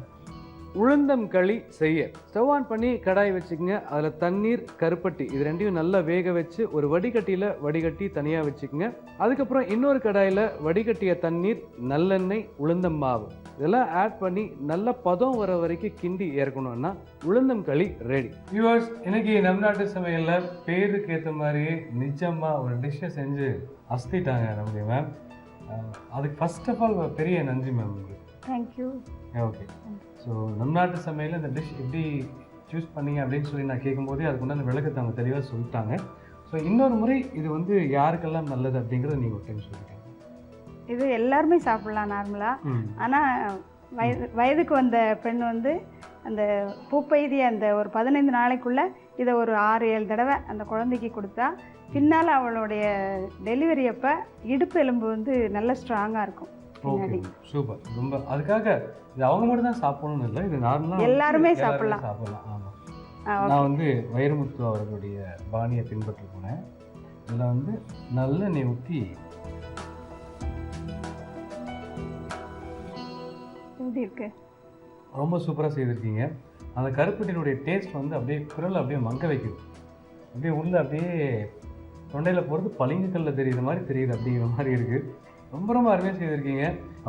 உளுந்தம் களி செய்ய ஸ்டவ் ஆன் பண்ணி கடாய் வச்சுக்கோங்க. அதில் தண்ணீர், கருப்பட்டி இது ரெண்டையும் நல்லா வேக வச்சு ஒரு வடிகட்டியில் வடிகட்டி தனியாக வச்சுக்கோங்க. அதுக்கப்புறம் இன்னொரு கடாயில் வடிகட்டிய தண்ணீர், நல்லெண்ணெய், உளுந்தம் மாவு இதெல்லாம் ஆட் பண்ணி நல்ல பதம் வர வரைக்கும் கிண்டி இறக்கணும்னா உளுந்தம் களி ரெடி. வியூவர்ஸ், இன்னைக்கு நம் நாட்டு சமையலில் பேருக்கு ஏற்ற மாதிரியே நிஜமாக ஒரு டிஷ்ஷை செஞ்சு அசத்திட்டாங்க நம்முடைய மேம். அதுக்கு ஃபர்ஸ்ட் ஆஃப் ஆல் பெரிய நன்றி மேம் உங்களுக்கு. தேங்க்யூ. ஓகே. ஸோ நம் நாட்டு சமையலில் இந்த டிஷ் எப்படி சூஸ் பண்ணீங்க அப்படின்னு சொல்லி நான் கேட்கும்போதே அதுக்கு அந்த விளக்கத்தை அவங்க தெளிவாக சொல்லிட்டாங்க. ஸோ இன்னொரு முறை இது யாருக்கெல்லாம் நல்லது அப்படிங்கிறத நீங்கள் ஒரு டைம் சொல்லிட்டீங்க. இது எல்லாருமே சாப்பிட்லாம் நார்மலாக. ஆனால் வயதுக்கு வந்த பெண் அந்த பூப்பெய்தி அந்த ஒரு 15 நாளைக்குள்ளே இதை ஒரு 6-7 தடவை அந்த குழந்தைக்கு கொடுத்தா பின்னால் அவளுடைய டெலிவரி அப்போ இடுப்பு எலும்பு நல்ல ஸ்ட்ராங்காக இருக்கும். சூப்பர். ரொம்ப அதுக்காக இது அவங்க மட்டும் தான் சாப்பிடணும்னு இல்லை, இது நார்மலாக எல்லாருமே சாப்பிடலாம். ஆமாம். நான் வைரமுத்து அவர்களுடைய பாணியை பின்பற்றி போனேன். இதில் நல்லெண்ணெய் ஊற்றி எப்படி இருக்கு, ரொம்ப சூப்பராக செய்திருக்கீங்க. அந்த கருப்பட்டினுடைய டேஸ்ட் அப்படியே குரல் அப்படியே மங்க வைக்குது. அப்படியே உள்ள அப்படியே தொண்டையில் போகிறது பளிங்குக்கல்ல தெரியுற மாதிரி தெரியுது அப்படிங்கிற மாதிரி இருக்குது. ரொம்ப அருமையாக செய்திருக்கீங்க.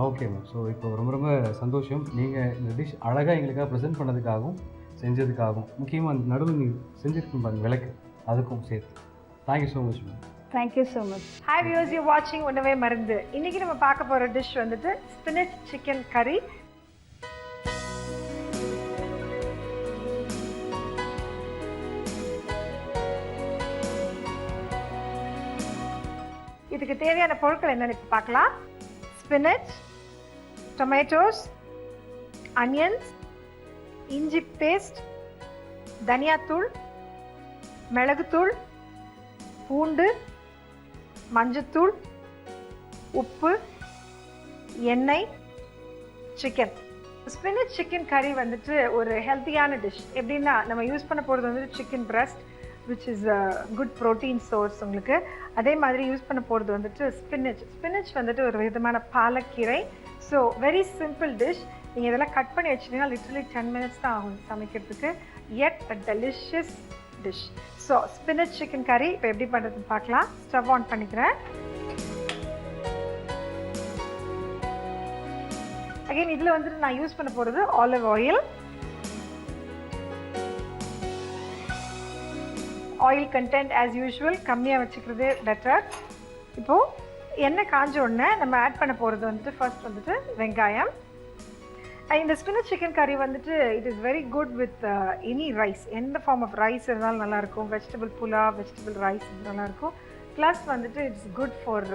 Okay ma'am. ஸோ இப்போ ரொம்ப சந்தோஷம். நீங்கள் இந்த டிஷ் அழகாக எங்களுக்காக ப்ரெசென்ட் பண்ணதுக்காகவும் செஞ்சதுக்காகவும், முக்கியமாக அந்த நடுவில் நீங்கள் செஞ்சுருக்கீங்க பாருங்க விளக்கு, அதுக்கும் சேர்த்து thank you so much ma'am. Thank you so much. Hi viewers, you வாட்சிங் உணவே மருந்து. இன்றைக்கி நம்ம பார்க்க போகிற டிஷ் ஸ்பினச் சிக்கன் கறி. இதுக்கு தேவையான பொருட்கள் என்னென்னு இப்போ பார்க்கலாம். ஸ்பினச், டொமேட்டோஸ், அனியன்ஸ், இஞ்சி பேஸ்ட், தனியாத்தூள், மிளகுத்தூள், பூண்டு, மஞ்சத்தூள், உப்பு, எண்ணெய், சிக்கன். ஸ்பினச் சிக்கன் கறி ஒரு ஹெல்த்தியான டிஷ். எப்படின்னா நம்ம யூஸ் பண்ண போகிறது chicken breast, which is a good protein source உங்களுக்கு. அதே மாதிரி யூஸ் பண்ண போகிறது ஸ்பினச் ஒரு விதமான பாலக்கீரை. So very simple dish. நீங்கள் இதெல்லாம் கட் பண்ணி வச்சிங்கன்னா லிட்டரலி 10 minutes தான் ஆகும் சமைக்கிறதுக்கு. yet a delicious dish. So spinach chicken கறி இப்போ எப்படி பண்ணுறதுன்னு பார்க்கலாம். ஸ்டவ் ஆன் பண்ணிக்கிறேன். அகைன் இதில் நான் யூஸ் பண்ண போகிறது olive oil. Oil content as usual கம்மியாக வச்சுக்கிறது பெட்டர். இப்போது எண்ணெய் காஞ்ச உடனே நம்ம ஆட் பண்ண போகிறது ஃபர்ஸ்ட் வெங்காயம். இந்த ஸ்பினச் சிக்கன் கறி it is very good with any rice. எந்த ஃபார்ம் ஆஃப் ரைஸ் இருந்தாலும் நல்லாயிருக்கும். வெஜிடபிள் புலாவ், வெஜிடபிள் ரைஸ் நல்லாயிருக்கும். ப்ளஸ் இட்ஸ் குட் ஃபார்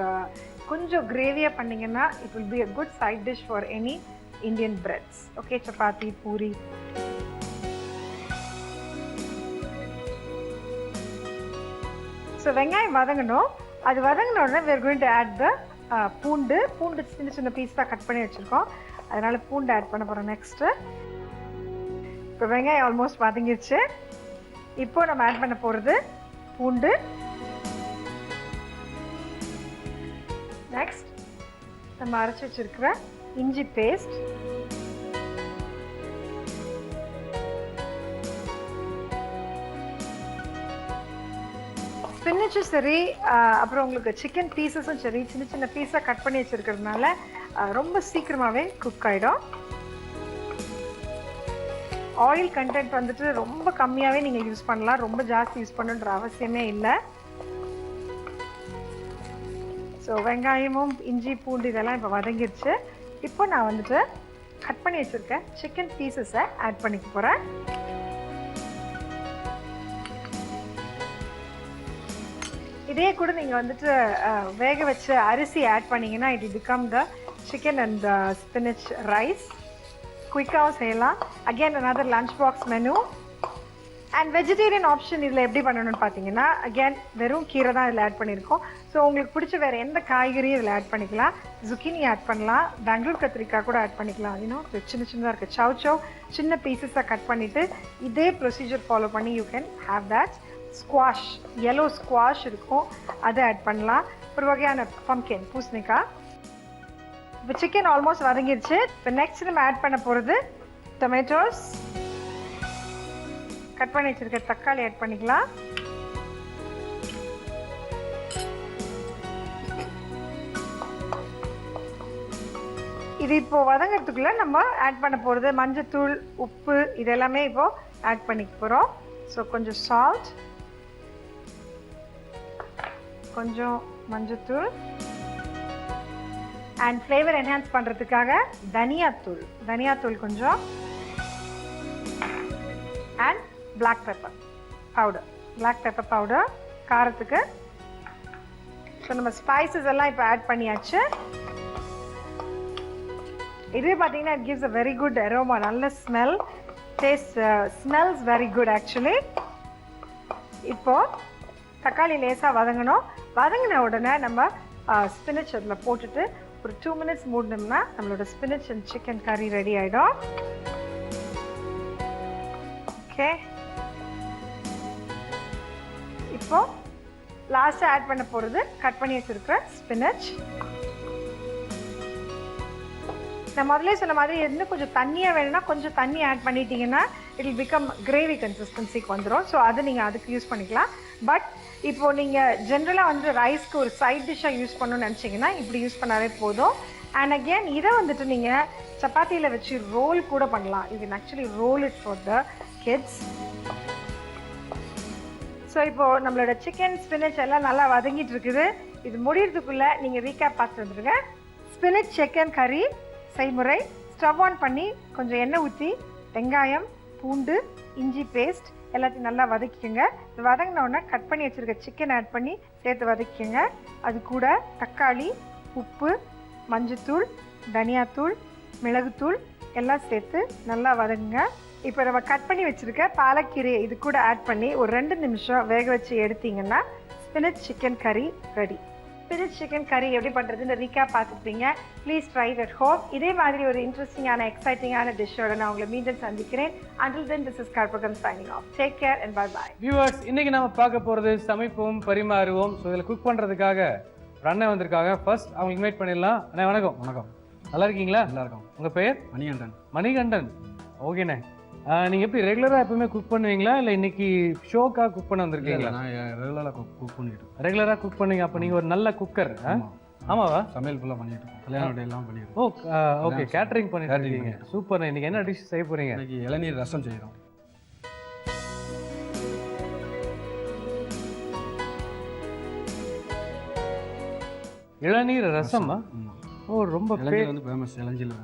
கொஞ்சம் கிரேவியாக பண்ணிங்கன்னா it will be a good side dish for any Indian breads. Okay, chapati, poori. So வெங்காயம் வதங்கணும். அது வதங்கின உடனே we are going to add the பூண்டு சின்ன சின்ன பீஸ் தான் கட் பண்ணி வச்சுருக்கோம். அதனால் பூண்டு ஆட் பண்ண போகிறோம் நெக்ஸ்ட்டு. இப்போ வெங்காயம் ஆல்மோஸ்ட் வதங்கிடுச்சு. இப்போது நம்ம ஆட் பண்ண போகிறது பூண்டு. நெக்ஸ்ட் நம்ம அரைச்சி வச்சுருக்கிற இஞ்சி பேஸ்ட், ஸ்பின்னச்சும் சரி, அப்புறம் உங்களுக்கு சிக்கன் பீசஸும் சரி சின்ன சின்ன பீஸாக கட் பண்ணி வச்சுருக்கிறதுனால ரொம்ப சீக்கிரமாகவே குக் ஆகிடும். ஆயில் கண்டென்ட் வந்துட்டு ரொம்ப கம்மியாகவே நீங்கள் யூஸ் பண்ணலாம், ரொம்ப ஜாஸ்தி யூஸ் பண்ணுன்ற அவசியமே இல்லை. ஸோ வெங்காயமும் இஞ்சி பூண்டு இதெல்லாம் இப்போ வதங்கிடுச்சு. இப்போ நான் வந்துட்டு கட் பண்ணி வச்சுருக்கேன் சிக்கன் பீசஸை ஆட் பண்ணிக்க போகிறேன். இதே கூட நீங்கள் வந்துட்டு வேக வச்ச அரிசி ஆட் பண்ணிங்கன்னா it become the chicken and spinach rice. குயிக்காகவும் செய்யலாம். Again another lunch box menu. And vegetarian option இதில் எப்படி பண்ணணும்னு பார்த்தீங்கன்னா அகேன் வெறும் கீரை தான் இதில் ஆட் பண்ணியிருக்கோம். ஸோ உங்களுக்கு பிடிச்ச வேறு எந்த காய்கறியும் இதில் ஆட் பண்ணிக்கலாம். zucchini ஆட் பண்ணலாம், பெங்களூர் கத்திரிக்காய் கூட ஆட் பண்ணிக்கலாம். இன்னும் சின்ன சின்னதாக இருக்குது. சவ் சவ் சின்ன பீசஸாக கட் பண்ணிவிட்டு இதே ப்ரொசீஜர் ஃபாலோ பண்ணி you can have that. Squash, yellow squash இருக்கும், அதை ஆட் பண்ணலாம். ஒரு வகையான பம்கின், பூசணிக்காய். இப்போ சிக்கன் ஆல்மோஸ்ட் வதங்கிடுச்சு. இப்போ நெக்ஸ்ட் நம்ம ஆட் பண்ண போகிறது டொமேட்டோஸ். கட் பண்ணி வச்சிருக்க தக்காளி ஆட் பண்ணிக்கலாம். இது இப்போ வதங்கிறதுக்குள்ள நம்ம ஆட் பண்ண போகிறது மஞ்சத்தூள், உப்பு இதெல்லாமே இப்போ ஆட் பண்ணிக்க போகிறோம். ஸோ கொஞ்சம் சால்ட், கொஞ்சம் மஞ்சத்தூள் அண்ட் ஃப்ளேவர் என்ஹான்ஸ் பண்ணுறதுக்காக தனியாத்தூள் கொஞ்சம் அண்ட் black pepper powder காரத்துக்கு. ஸோ நம்ம ஸ்பைசஸ் எல்லாம் இப்போ ஆட் பண்ணியாச்சு. இதுவே பார்த்தீங்கன்னா it gives a very good aroma, நல்ல smell, taste, smells very good actually. இப்போ தக்காளி லேசாக வதங்கணும். வதங்கின உடனே நம்ம ஸ்பினச் அதில் போட்டுட்டு ஒரு 2 minutes மூடினோம்னா நம்மளோட ஸ்பினச் அண்ட் சிக்கன் கறி ரெடி ஆகிடும். ஓகே, இப்போ லாஸ்ட்டாக ஆட் பண்ண போகிறது கட் பண்ணி வச்சுருக்கிற ஸ்பினச். நான் முதல்ல சொன்ன மாதிரி இன்னும் கொஞ்சம் தண்ணியாக வேணும்னா கொஞ்சம் தண்ணி ஆட் பண்ணிட்டீங்கன்னா இட் வில் பிகம் கிரேவி கன்சிஸ்டன்சிக்கு வந்துடும். ஸோ அது நீங்கள் அதுக்கு யூஸ் பண்ணிக்கலாம். பட் இப்போது நீங்கள் ஜென்ரலாக வந்து ரைஸ்க்கு ஒரு சைட் டிஷ்ஷாக யூஸ் பண்ணணும்னு நினச்சிங்கன்னா இப்படி யூஸ் பண்ணாலே போதும். அண்ட் அகேன் இதை வந்துட்டு நீங்கள் சப்பாத்தியில் வச்சு ரோல் கூட பண்ணலாம். You can actually roll it for the kids. So இப்போது நம்மளோட சிக்கன் ஸ்பினச் எல்லாம் நல்லா வதங்கிட்டு இருக்குது. இது முடியறதுக்குள்ளே நீங்கள் ரீகேப் பார்த்து வந்துடுங்க. ஸ்பினச் சிக்கன் கறி செய்முறை: ஸ்டவ் ஆன் பண்ணி கொஞ்சம் எண்ணெய் ஊற்றி வெங்காயம், பூண்டு, இஞ்சி பேஸ்ட் எல்லாத்தையும் நல்லா வதக்கிக்கோங்க. இது வதங்கினோடனே கட் பண்ணி வச்சுருக்க சிக்கன் ஆட் பண்ணி சேர்த்து வதக்கிக்கோங்க. அது கூட தக்காளி, உப்பு, மஞ்சத்தூள், தனியாத்தூள், மிளகுத்தூள் எல்லாம் சேர்த்து நல்லா வதங்குங்க. இப்போ நம்ம கட் பண்ணி வச்சுருக்க பாலக்கீரையை இது கூட ஆட் பண்ணி ஒரு 2 நிமிஷம் வேக வச்சு எடுத்தீங்கன்னா ஸ்பினச் சிக்கன் கறி ரெடி. ஸ்பினச் சிக்கன் கறி எப்படி பண்ணுறதுன்னு ரீகேப் பார்த்துருப்பீங்க. Please try at home. இதே மாதிரி ஒரு இன்ட்ரெஸ்டிங்கான எக்ஸைட்டிங்கான டிஷ்ஷோட நான் உங்களை மீண்டும் சந்திக்கிறேன். Until then, this is Karpagam signing off. Take care and bye-bye. Viewers, இன்னைக்கு நம்ம பார்க்க போகிறது சமைப்போம் பரிமாறுவோம். ஸோ இதில் குக் பண்ணுறதுக்காக ஒரு அண்ணன் வந்திருக்காங்க. ஃபர்ஸ்ட் அவங்க இன்வைட் பண்ணிடலாம். அண்ணே வணக்கம். வணக்கம். நல்லா இருக்கீங்களா? நல்லா இருக்கும். உங்கள் பெயர்? மணிகண்டன். மணிகண்டன், ஓகேண்ணே. நீங்கள் எப்படி ரெகுலராக எப்பவுமே குக் பண்ணுவீங்களா இல்லை இன்னைக்கு ஷோக்காக குக் பண்ண வந்திருக்கீங்களா? நான் ரெகுலராக குக் பண்ணிட்டு. ரெகுலராக குக் பண்ணுவீங்க. அப்போ நீங்கள் ஒரு நல்ல குக்கர். ஆமாவா? சமையல் ஃபுல்லாக பண்ணிட்டு இருக்கோம். கல்யாண எல்லாம் பண்ணிட்டு. ஓகே, கேட்டரிங் பண்ணிட்டு இருக்கீங்க. சூப்பர். இன்னைக்கு என்ன டிஷ் செய்ய போறீங்க? இன்னைக்கு இளநீர் ரசம் செய்கிறோம். இளநீர் ரசமா? ஓ, ரொம்ப இளநீர் வந்து ஃபேமஸ். இளஞ்சியில்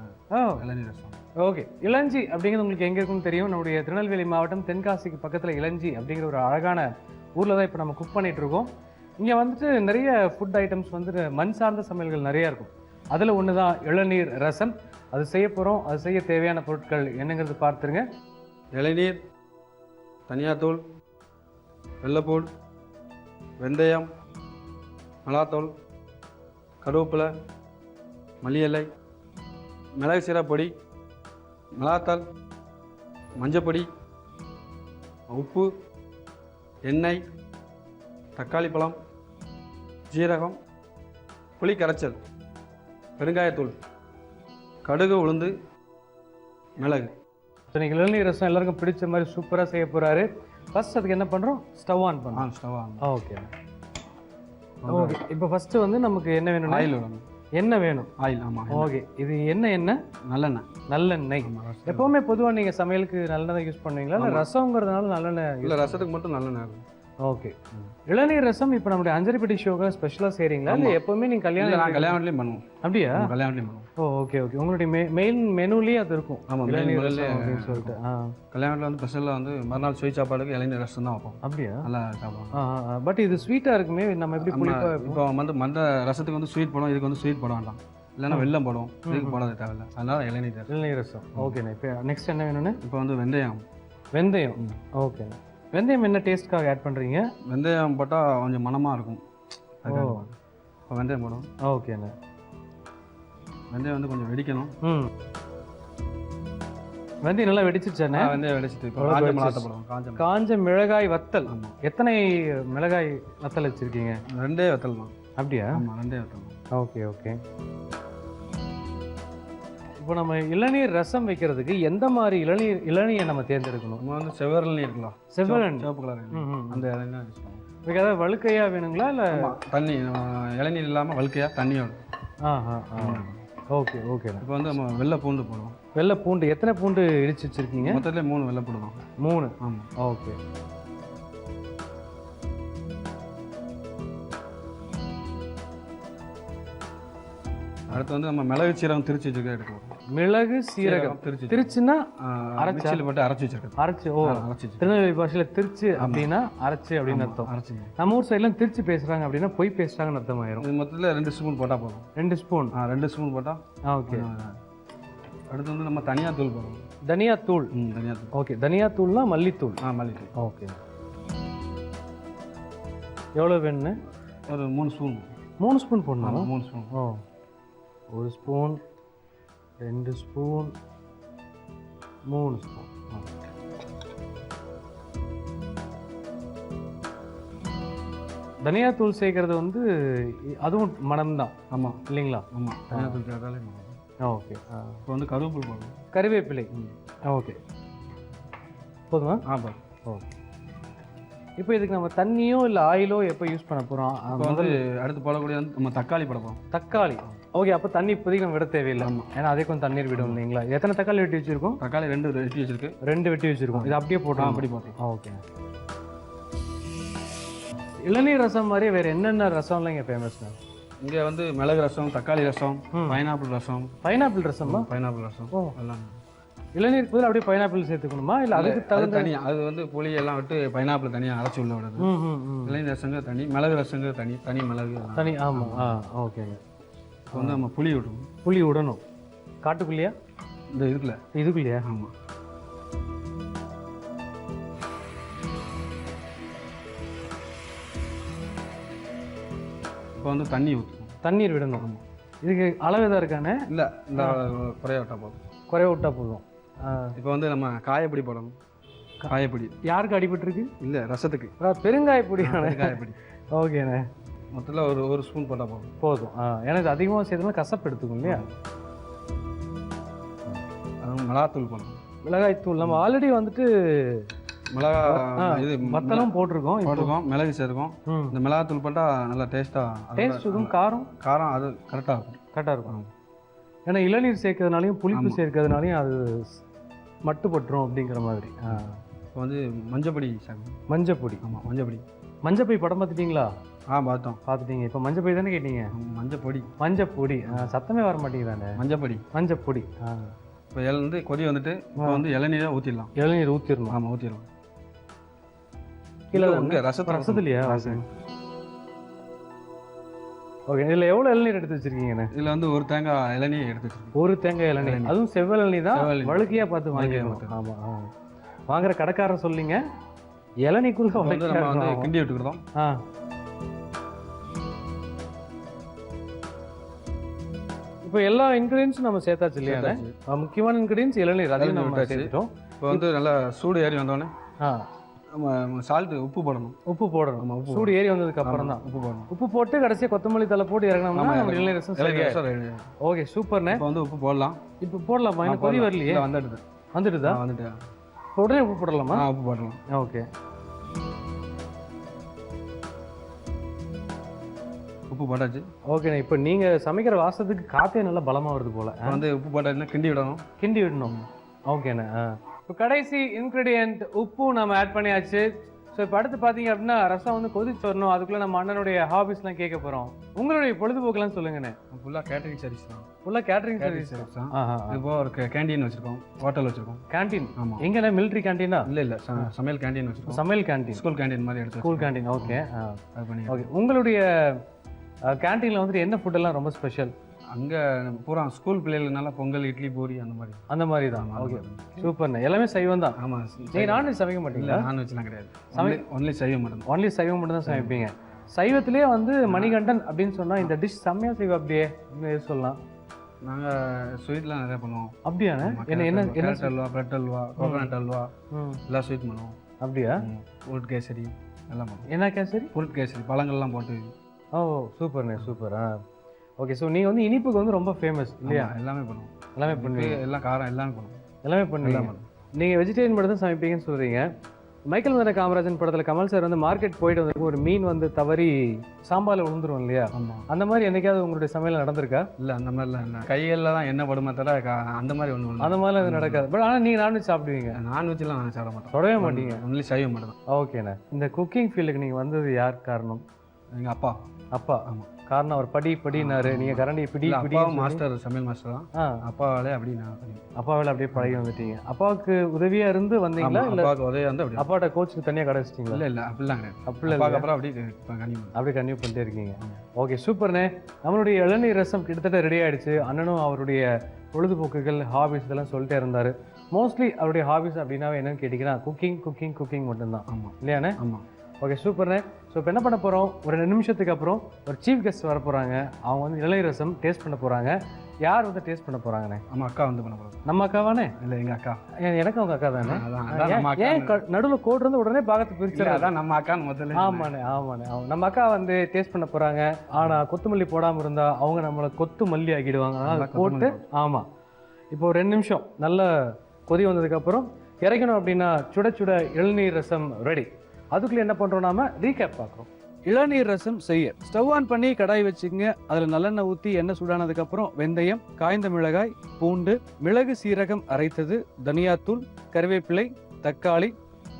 இளநீர் ரசம். ஓகே, இளஞ்சி அப்படிங்கிறது உங்களுக்கு எங்கே இருக்குன்னு தெரியும். நம்முடைய திருநெல்வேலி மாவட்டம் தென்காசிக்கு பக்கத்தில் இளஞ்சி அப்படிங்கிற ஒரு அழகான ஊரில் தான் இப்போ நம்ம குக் பண்ணிகிட்டு இருக்கோம். இங்கே வந்துட்டு நிறைய ஃபுட் ஐட்டம்ஸ் வந்துட்டு மண் சார்ந்த சமையல்கள் நிறையா இருக்கும். அதில் ஒன்று தான் இளநீர் ரசம். அது செய்ய போகிறோம். அது செய்ய தேவையான பொருட்கள் என்னங்கிறது பார்த்துருங்க. இளநீர், தனியாத்தூள், வெள்ளைப்பூடு, வெந்தயம், மிளகாத்தூள், கருவேப்பிலை, மல்லி இலை, மிளகு சீரகப்பொடி, மிளகாத்தூள், மஞ்சப்பொடி, உப்பு, எண்ணெய், தக்காளி பழம், ஜீரகம், புளி கரைச்சல், பெருங்காயத்தூள், கடுகு, உளுந்து, மிளகு. ஸோ நீங்கள் இளநீர் ரசம் எல்லாருக்கும் பிடிச்ச மாதிரி சூப்பராக செய்ய போகிறாரு. ஃபர்ஸ்ட் அதுக்கு என்ன பண்ணுறோம்? ஸ்டவ் ஆன் பண்ணுறோம். Stove on. ஓகே. ஓகே இப்போ ஃபர்ஸ்ட் வந்து நமக்கு என்ன வேணும்? ஆயில் விடணும். என்ன வேணும்? ஆயில். ஆமாம். ஓகே, இது என்ன நல்லெண்ணெய். நல்லெண்ணெய். எப்பவுமே பொதுவாக நீங்கள் சமையலுக்கு நல்லெண்ணெய் யூஸ் பண்ணுவீங்களா இல்லை ரசங்கிறதுனால நல்லெண்ணெய்? இல்லை, ரசத்துக்கு மட்டும் நல்லெண்ணெய் இருக்கும். ஓகே. இளநீர் ரசம் இப்போ நம்மளுடைய அஞ்சரிப்பட்டி ஷோக்கு ஸ்பெஷலாக செய்கிறீங்களா இல்லை எப்பவுமே நீங்கள் கல்யாணம்? நான் கல்யாணத்துலேயும் பண்ணுவோம். அப்படியா? கல்யாணத்துலேயும் பண்ணுவோம். Okay okay. உங்களுடைய மெயின் மெனுலேயே அது இருக்கும். ஆமாம், இளநீர் ரசம் அப்படின்னு சொல்லிட்டு. கல்யாணத்தில் வந்து ஸ்பெஷலாக வந்து மறுநாள் சுவை சாப்பாடுக்கு இளநீர் ரசம் தான் வைப்போம். அப்படியா? நல்லா சாப்பிடுவோம். பட் இது ஸ்வீட்டாக இருக்குமே, நம்ம எப்படி புளிப்பா? இப்போ வந்து மற்ற ரசத்துக்கு வந்து ஸ்வீட் போடும், இதுக்கு வந்து ஸ்வீட் போட வேண்டாம். இல்லைன்னா வெல்லம் போடும், இதுக்கு போடாத தேவையில்லை. அதனால இளநீர் ரசம். ஓகேண்ணே. இப்போ நெக்ஸ்ட் என்ன வேணும்னு? இப்போ வந்து வெந்தயம். ஓகேண்ணே. வெந்தயம் என்ன டேஸ்ட்காக ஆட் பண்ணுறீங்க? வெந்தயம் போட்டால் கொஞ்சம் மணமாக இருக்கும். இப்போ வெந்தயம் போடும். ஓகேண்ணே. வெந்தயம் வந்து கொஞ்சம் வெடிக்கணும். வெந்தயம் நல்லா வெடிச்சிருச்சானே? வெந்தயம் வெடிச்சிட்டு இப்போ காஞ்ச மிளகாய் போடுவோம். காஞ்ச மிளகாய் வத்தல். எத்தனை மிளகாய் வத்தல் வச்சுருக்கீங்க? 2 வத்தல் தான். அப்படியா? ஆமாம், 2 வத்தல். Okay okay. இப்போ நம்ம இளநீர் ரசம் வைக்கிறதுக்கு எந்த மாதிரி இளநியை நம்ம தேர்ந்தெடுக்கணும்? நம்ம வந்து செவ்வரளி இருக்கலாம். செவ்வரளி, சிவப்பு கலர் அந்த இளநீர் தான் யூஸ் பண்ணுவோம். இதுக்கு ஏதாவது வழுக்கையா வேணுங்களா இல்லை தண்ணி? இளநீர் இல்லாமல் வழுக்கையாக தண்ணியோட. Okay okay. இப்போ வந்து நம்ம வெள்ளை பூண்டு போடுவோம். வெள்ளை பூண்டு எத்தனை பூண்டு இடிச்சு வச்சுருக்கீங்க? மொத்தத்தில் 3 வெள்ளை போடுவோம். 3. ஆமாம். ஓகே. அடுத்து வந்து நம்ம மிளகு சீரகம் திரிச்சு வச்சுருக்க எடுக்கலாம். மிளகு சீரகம் திருச்சுன்னா மிக்சியில் போட்டு அரைச்சி வச்சிருக்கேன். அரைச்சி திருநெல்வேலி பாஷையில் திருச்சு அப்படின்னா அரைச்சி அப்படின்னு அர்த்தம். நம்ம ஊர் சைட்லாம் திருச்சி பேசுகிறாங்க அப்படின்னா பொய் பேசுகிறாங்கன்னு அர்த்தம் ஆயிரும். இது மொத்தத்தில் 2 ஸ்பூன் போட்டால் போதும். 2 ஸ்பூன்? 2 ஸ்பூன் போட்டால் ஓகே. அடுத்து வந்து நம்ம தனியாத்தூள் போடுவோம். தனியாத்தூள். தனியாத்தூள். ஓகே. தனியாத்தூள்னா மல்லித்தூள். மல்லித்தூள். ஓகே. எவ்வளோ வேணுன்னு? ஒரு 3 ஸ்பூன். 3 ஸ்பூன் போடணும். 3 ஸ்பூன். 1 spoon, 2 spoon, 3 spoon. தனியாத்தூள் சேர்க்கறது வந்து அதுவும் மனம் தான். ஆமாம் இல்லைங்களா? ஆமாம், தனியாத்தூள் சேர்த்தாலே. ஓகே. இப்போ வந்து கருவேப்பிலை போடுவோம். கறிவேப்பிலை. ஓகே. போதுமா? ஆமாம். ஓகே. இப்போ இதுக்கு நம்ம தண்ணியோ இல்லை ஆயிலோ எப்போ யூஸ் பண்ண போகிறோம்? இப்போ வந்து அடுத்து போடக்கூடிய வந்து நம்ம தக்காளி போட போகிறோம். தக்காளி. ஓகே. அப்போ தண்ணி இப்போதைக்கு நம்ம விட தேவையில்லை. ஏன்னா அதே கொஞ்சம் தண்ணீர் விடும் இல்லைங்களா? எத்தனை தக்காளி வெட்டி வச்சுருக்கோம்? தக்காளி 2 வெட்டி வச்சுருக்கு. 2 வெட்டி வச்சுருக்கோம். இது அப்படியே போட்டோம். அப்படி போட்டோம். ஓகே. இளநீர் ரசம் மாதிரி வேறு என்னென்ன ரசம்லாம் இங்கே ஃபேமஸ்ண்ணா? இங்கே வந்து மிளகு ரசம், தக்காளி ரசம், பைனாப்பிள் ரசம். பைனாப்பிள் ரசமா? பைனாப்பிள் ரசம். எல்லாம் இளநீர் பதில் அப்படியே பைனாப்பிள் சேர்த்துக்கணுமா இல்லை அதுக்கு தகுந்த தனியாக? அது வந்து புளி எல்லாம் விட்டு பைனாப்பிள் தனியாக அரைச்சி உள்ள விடுது. இளநீர் ரசங்க தனி, மிளகு ரசங்க தனி மிளகு தனி. ஆமாம். ஓகேங்க. இப்போ வந்து நம்ம புளி விடணும். புளி விடணும். காட்டுக்குள்ளையா? இந்த இதுக்குள்ளையா? ஆமாம். இப்போ வந்து தண்ணி ஊற்றணும். தண்ணீர் விடணும். இதுக்கு அளவு எதாவது இருக்கானே? இல்லை, இந்த குறைய விட்டால் போதும். குறைய விட்டால் போதும். இப்போ வந்து நம்ம காயப்பொடி போடணும். காயப்பொடி யாருக்கு அடிபட்டுருக்கு? இல்லை, ரசத்துக்கு. பெருங்காயப்பொடி. காயப்பொடி. ஓகேண்ணே. மொத்தத்தில் ஒரு ஸ்பூன் போட்டால் போதும். எனக்கு அதிகமாக சேர்த்தோம்னா கசப்பு எடுத்துக்கும் இல்லையா? அதுவும் மிளகாத்தூள் போடணும். மிளகாய்த்தூள் நம்ம ஆல்ரெடி வந்துட்டு இது மத்தளம் போட்டிருக்கோம். மிளகு சேர்க்கும். இந்த மிளகாத்தூள் போட்டால் நல்லா டேஸ்ட்டாக இருக்கும். காரம் அது கரெக்டாக இருக்கும். ஏன்னா இளநீர் சேர்க்கறதுனாலையும் புளிப்பு சேர்க்கறதுனாலையும் அது மட்டுப்பட்டுரும் அப்படிங்கிற மாதிரி. இப்போ வந்து மஞ்சப்பொடி சேர்க்கணும். மஞ்சப்பொடி. ஆமாம், மஞ்சப்பொடி. மஞ்சப்பொடி படம் பார்த்துட்டீங்களா? பார்த்துட்டீங்க. இப்போ மஞ்சப்பொடி தானே கேட்டீங்க? மஞ்சப்பொடி. சத்தமே வர மாட்டேங்குதானே? மஞ்சப்பொடி. இப்போ வந்து கொதி வந்துட்டு இப்போ வந்து இளநீரை ஊற்றிடலாம். இளநீர் ஊற்றிடணும். ஆமாம், ஊற்றிடலாம். இல்லை, ரசத்துலையா? ஓகே. இதில் எவ்வளோ இளநீர் எடுத்து வச்சிருக்கீங்கண்ணே? இதில் வந்து ஒரு தேங்காய் இளநீர் எடுத்து வச்சிருக்கேன். ஒரு தேங்காய் இளநீர். அதுவும் செவ்வல் இளநீர் தான். வழுக்கையாக பார்த்து வாங்கிக்கணும். ஆமாம். வாங்குற கடைக்காரர் சொல்லிங்க இளநீக்குள்ள நம்ம வந்து கிண்டி விட்டுக்கிறோம். இப்போ எல்லா இன்கிரீடியன்ஸும் நம்ம சேர்த்தாச்சு இல்லையா? முக்கியமான இன்கிரீடியன்ஸ் இளநீர், அதையும் நம்ம சேர்த்துட்டோம். இப்போ வந்து நல்லா சூடு ஏறி வந்தோடனே நம்ம சால்ட் உப்பு போடணும். சூடு ஏறி வந்ததுக்கு அப்புறம் தான் உப்பு போட்டு கடைசியாக கொத்தமல்லி தலை போட்டு இறங்கினோம்னா நம்ம இளநீர் ரசம் சரியா? ஓகே, சூப்பர்ண்ணே. இப்போ வந்து உப்பு போடலாம். இப்போ போடலாமா? எனக்கு கொதி வரலையே. வந்துட்டுதா? உடனே உப்பு போடலாமா? உப்பு போடலாம். ஓகே. உப்பு போட்டாச்சு. ஓகேண்ணே. இப்போ நீங்கள் சமைக்கிற வாசத்துக்கு காற்றே நல்லா பலமாக வருது போல். இப்போ வந்து உப்பு போட்டாச்சுன்னா கிண்டி விடணும். கிண்டி விடணும். ஓகேண்ணே. இப்போ கடைசி இன்க்ரீடியன்ட் உப்பும் நம்ம ஆட் பண்ணியாச்சு. ஸோ இப்போ அடுத்து பார்த்தீங்க அப்படின்னா ரசம் வந்து கொதிச்சு வரணும். அதுக்குள்ளே நம்ம அண்ணனுடைய ஹாபிஸ்லாம் கேட்க போகிறோம். உங்களுடைய பொழுதுபோக்கெல்லாம் சொல்லுங்கண்ணே. ஃபுல்லாக கேட்டரிங் சர்வீஸ் தான். ஃபுல்லாக கேட்டரிங் சர்வீஸ் தான். இப்போ ஒரு கேண்டீன் வச்சிருக்கோம், ஹோட்டல் வச்சிருக்கோம். கேண்டீன்? ஆமாம். எங்கண்ணே, மிலிட்ரி கேண்டீனா? இல்லை சமையல் கேண்டீன் வச்சிருக்கோம். சமையல் கேண்டீன், ஸ்கூல் கேண்டீன் மாதிரி எடுத்து. School canteen. ஓகே. அது பண்ணி. ஓகே. உங்களுடைய கேண்டீனில் வந்துட்டு என்ன ஃபுட்டெல்லாம் ரொம்ப ஸ்பெஷல்? அங்கே பூரா ஸ்கூல் பிள்ளைகளுனால பொங்கல், இட்லி, பூரி அந்த மாதிரி தான். ஓகே, சூப்பர்ண்ணே. எல்லாமே சைவம் தான். ஆமாம். நீங்கள் நான்வெஜ் சமைக்க மாட்டீங்களா? நான்வெஜ்லாம் கிடையாது, ஒன்லி சைவம் மட்டும். ஒன்லி சைவம் மட்டும் தான் சமைப்பீங்க. சைவத்திலே வந்து மணிகண்டன் அப்படின்னு சொன்னால் இந்த டிஷ் செம்மையாக செய்வோம். அப்படியே எது சொல்லலாம்? நாங்கள் ஸ்வீட்லாம் நிறையா பண்ணுவோம். அப்படியாண்ணே? என்ன carrot halwa, bread halwa, coconut halwa, எல்லாம் ஸ்வீட் பண்ணுவோம். அப்படியா? ஃப்ரூட் கேசரி எல்லாம் பண்ணுவோம். என்ன கேசரி? ஃப்ரூட் கேசரி, பழங்கள்லாம் போட்டு. ஓ, சூப்பர்ண்ணே, சூப்பர். ஓகே. ஸோ நீங்கள் வந்து இனிப்புக்கு வந்து ரொம்ப ஃபேமஸ் இல்லையா? எல்லாமே பண்ணுவோம். எல்லாமே பண்ணுவீங்க? எல்லாம் காரம் எல்லாமே பண்ணுவோம். எல்லாமே பண்ணுவீங்க. நீங்கள் வெஜிடேரியன் மட்டும் தான் சமைப்பீங்கன்னு சொல்கிறீங்க. மைக்கேல் மதன காமராஜன் படத்தில் கமல் சார் வந்து மார்க்கெட் போயிட்டு வந்து ஒரு மீன் வந்து தவறி சாம்பாரில் விழுந்துரும் இல்லையா? ஆமாம். அந்த மாதிரி என்னைக்காவது உங்களுடைய சமையல் நடந்திருக்கா? இல்லை, அந்த மாதிரிலாம் இல்லை. கைகளில் தான் என்ன படுமா தவிர அந்த மாதிரி ஒன்றும் அந்த மாதிரிலாம் அது நடக்காது. பட் ஆனால் நீங்கள் நான்வெஜ் சாப்பிடுவீங்க? நான்வெஜ்லாம் நான் சாப்பிட மாட்டேன். தொடவே மாட்டீங்க? ஒன்லி சைவம் மட்டும் தான். ஓகேண்ணே. இந்த குக்கிங் ஃபீல்டுக்கு நீங்கள் வந்தது யார் காரணம்? எங்கள் அப்பா. அப்பா? ஆமாம். காரணம் அவர் படினாரு, நீங்கள் கரண்டி பிடி. மாஸ்டர், சமையல் மாஸ்டர் தான். அப்பாவாலே அப்படி நான் அப்பாவால் அப்படியே பழகி வந்துட்டீங்க. அப்பாவுக்கு உதவியாக இருந்து வந்தீங்களா? இல்லை அப்பாவுக்கு உதவியாக இருந்து அப்படி அப்பாட்ட கோச்சுக்கு தனியாக கடை வச்சிட்டிங்களா? இல்லை அப்படிலாம் கிடையாது. அப்படிலாம் அப்புறம் அப்படியே கன்டினியூ பண்ணிட்டே இருக்கீங்க. ஓகே, சூப்பர்ண்ணே. நம்மளுடைய இளநீர் ரசம் கிட்டத்தட்ட ரெடி ஆகிடுச்சு. அண்ணனும் அவருடைய பொழுதுபோக்குகள், ஹாபிஸ் இதெல்லாம் சொல்லிட்டே இருந்தார். மோஸ்ட்லி அவருடைய ஹாபிஸ் அப்படின்னாவே என்னன்னு கேட்டிங்கன்னா குக்கிங் மட்டும்தான். ஆமாம் இல்லையாண்ணே? ஆமாம். ஓகே, சூப்பர்ண்ணே. ஸோ இப்போ என்ன பண்ண போகிறோம், ஒரு 2 நிமிஷத்துக்கு அப்புறம் ஒரு சீஃப் கெஸ்ட் வர போகிறாங்க. அவங்க வந்து இளநீர் ரசம் டேஸ்ட் பண்ண போகிறாங்க. யார் வந்து டேஸ்ட் பண்ண போகிறாங்கண்ணே? நம்ம அக்கா வந்து பண்ண போகிறோம். நம்ம அக்காவானே? இல்லை, எங்கள் அக்கா. எனக்கும் அவங்க அக்கா தானே. அதான் ஏன் நடுவில் கோடு இருந்து உடனே பார்த்து பிரிச்சு? அதான் நம்ம அக்கான்னு முதல்ல. ஆமாண்ணே. நம்ம அக்கா வந்து டேஸ்ட் பண்ண போகிறாங்க. ஆனால் கொத்தமல்லி போடாமல் இருந்தால் அவங்க நம்மளை கொத்து மல்லி ஆக்கிடுவாங்க. அதனால் போட்டு. ஆமாம். இப்போ 2 நிமிஷம் நல்ல கொதி வந்ததுக்கப்புறம் இறக்கணும் அப்படின்னா சுட சுட இளநீர் ரசம் ரெடி. அதுக்குள்ளே என்ன பண்ணுறோம், நாம ரீகேப் பார்க்குறோம். இளநீர் ரசம் செய்ய ஸ்டவ் ஆன் பண்ணி கடாய் வச்சுக்கோங்க. அதில் நல்லெண்ணெய் ஊற்றி எண்ணெய் சூடானதுக்கப்புறம் வெந்தயம், காய்ந்த மிளகாய், பூண்டு, மிளகு, சீரகம் அரைத்தது, தனியாத்தூள், கறிவேப்பிலை, தக்காளி,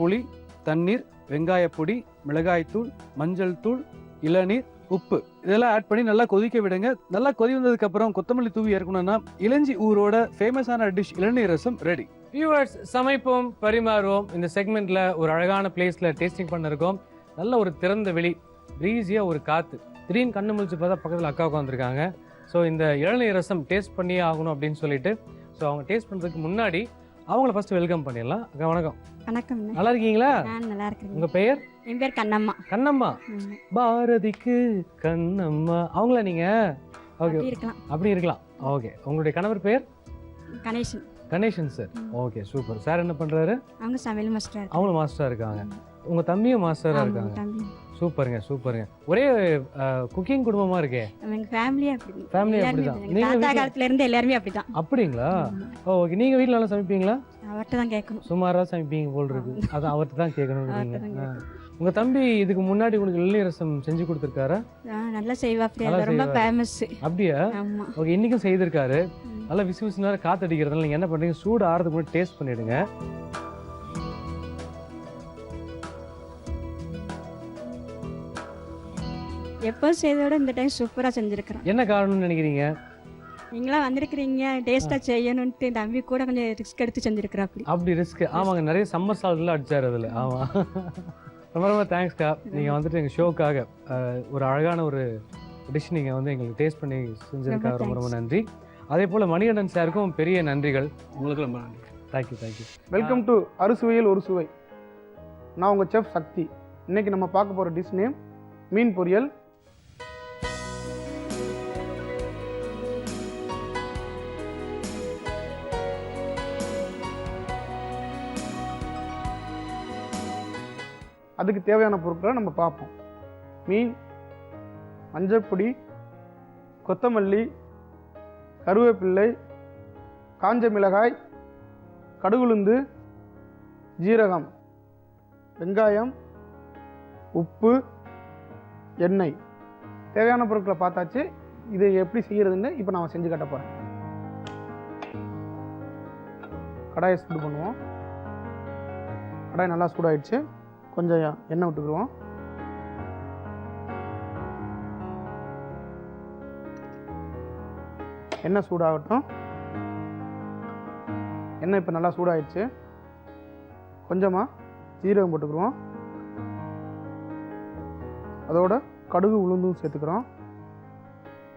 புளி, தண்ணீர், வெங்காயப்பொடி, மிளகாய்த்தூள், மஞ்சள் தூள், இளநீர், உப்பு இதெல்லாம் ஆட் பண்ணி நல்லா கொதிக்க விடுங்க. நல்லா கொதி வந்ததுக்கப்புறம் கொத்தமல்லி தூவி இறக்கணும்னா இளஞ்சி ஊரோட ஃபேமஸான டிஷ் இளநீர் ரசம் ரெடி. வியூவர்ஸ், சமைப்போம், பரிமாறுவோம். இந்த செக்மெண்ட்ல ஒரு அழகான பிளேஸ்ல டேஸ்டிங் பண்ணிருக்கோம். நல்ல ஒரு திறந்த வெளி, ப்ரீஸியா ஒரு காத்து. திடீர்னு கண்ணு முழிச்சு பார்த்தா பக்கத்தில் அக்கா உட்காந்துருக்காங்க. ஸோ இந்த இளநீர் ரசம் டேஸ்ட் பண்ணியே ஆகணும் அப்படின்னு சொல்லிட்டு ஸோ அவங்க டேஸ்ட் பண்ணுறதுக்கு முன்னாடி அவங்கள ஃபர்ஸ்ட் வெல்கம் பண்ணிடலாம். அக்கா வணக்கம். வணக்கம். நல்லா இருக்கீங்களா? நல்லா இருக்கேன். உங்க பெயர்? என் பேர் கண்ணம்மா. கண்ணம்மா. பாரதிக்கு கண்ணம்மா. அவங்கள நீங்க? ஓகே, இருக்கலாம். அப்படி இருக்கலாம். ஓகே, உங்களுடைய கணவர் பெயர்? Ganesan. Ganesan sir. Okay, super. Sir என்ன பண்றாரு? அவங்க சமையல் மாஸ்டர். அவங்களும் மாஸ்டரா இருக்காங்க. உங்க தம்பியும் மாஸ்டரா இருக்காங்க. சூப்பருங்க. ஒரே குக்கிங் குடும்பமா இருக்கே. எங்க ஃபேமிலியே அப்படி. ஃபேமிலி அப்படிதான். நீங்க தாத்தா காலத்துல இருந்து எல்லாரும் அப்படிதான். அப்படிங்களா? ஓகே. நீங்க வீட்ல நல்லா சமைப்பீங்களா? அவர்ட்ட தான் கேட்கணும். சுமாரா சமைப்பீங்க போல் இருக்கு. அதான் அவர்ட்ட தான் கேட்கணும். உங்க தம்பி இதுக்கு முன்னாடி உங்களுக்கு இளநீர் ரசம் செஞ்சு கொடுத்துருக்காரா? நல்லா செய்வாப்ல. ரொம்ப ஃபேமஸ். அப்படியா? ஆமா. ஓகே, இன்னைக்கும் செய்திருக்காரு. நல்லா விசு நேரம் காத்து அடிக்கிறதுனால நீங்க என்ன பண்றீங்க, சூடு ஆறதுக்கு முன்னாடி டேஸ்ட் பண்ணிடுங்க. எப்போ செய்தோட இந்த டைம் சூப்பரா செஞ்சிருக்கிறேன். என்ன காரணம்னு நினைக்கிறீங்க? நீங்களாம் வந்திருக்கிறீங்க, டேஸ்டா செய்யணும்ட்டு தம்பி கூட கொஞ்சம் ரிஸ்க் எடுத்து செஞ்சிருக்கிறாப்படி. அப்படி ரிஸ்க்? ஆமாங்க, நிறைய சம்மர் சால்ட்லாம் அடிச்சாரு அதில். ஆமாம், ரொம்ப தேங்க்ஸ்க்கா. நீங்கள் வந்துட்டு எங்கள் ஷோக்காக ஒரு அழகான ஒரு டிஷ் நீங்கள் வந்து எங்களுக்கு டேஸ்ட் பண்ணி செஞ்சதுக்காக ரொம்ப நன்றி. அதே போல் மணிகண்டன் சாருக்கும் பெரிய நன்றிகள். உங்களுக்கு ரொம்ப நன்றி. தேங்க்யூ. வெல்கம் டு அறுசுவையில் ஒரு சுவை. நான் உங்கள் செஃப் சக்தி. இன்னைக்கு நம்ம பார்க்க போகிற டிஷ் நேம் மீன் பொரியல். அதுக்கு தேவையான பொருட்களை நம்ம பார்ப்போம். மீன், மஞ்சப்பொடி, கொத்தமல்லி, கருவேப்பிள்ளை, காஞ்ச மிளகாய், கடுகுளுந்து, ஜீரகம், வெங்காயம், உப்பு, எண்ணெய். தேவையான பொருட்களை பார்த்தாச்சு. இது எப்படி செய்கிறதுன்னு இப்போ நான் செஞ்சு காட்ட போகிறேன். கடாயை சூடு பண்ணுவோம். கடாய் நல்லா சூடாயிடுச்சு. கொஞ்சம் எண்ணெய் விட்டுக்குருவோம். எண்ணெய் சூடாகட்டும். எண்ணெய் இப்போ நல்லா சூடாயிடுச்சு. கொஞ்சமாக ஜீரகம் போட்டுக்குருவோம். அதோட கடுகு உளுந்தும் சேர்த்துக்கிறோம்.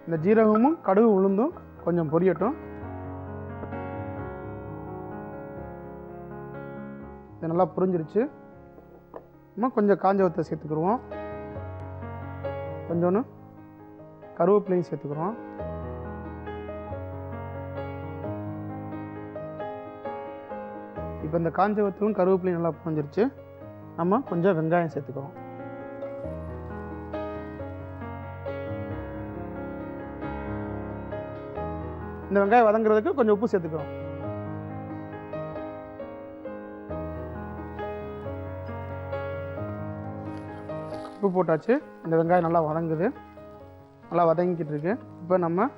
இந்த ஜீரகமும் கடுகு உளுந்தும் கொஞ்சம் பொரியட்டும். இது நல்லா புரிஞ்சிருச்சு. நம்ம கொஞ்சம் காஞ்ச வத்தலை சேர்த்துக்குருவோம். கொஞ்சோன்னு கருவேப்பிலையும் சேர்த்துக்கிறோம். இப்போ இந்த காஞ்ச வத்தலும் கருவேப்பிலையும் நல்லா புரிஞ்சிருச்சு. நம்ம கொஞ்சம் வெங்காயம் சேர்த்துக்கிறோம். இந்த வெங்காயம் வதங்குறதுக்கு கொஞ்சம் உப்பு சேர்த்துக்கிறோம். உப்பு போட்டாச்சு. இந்த வெங்காயம் நல்லா வதங்குது. நல்லா வதங்கிக்கிட்டு இருக்கு. இப்போ நம்ம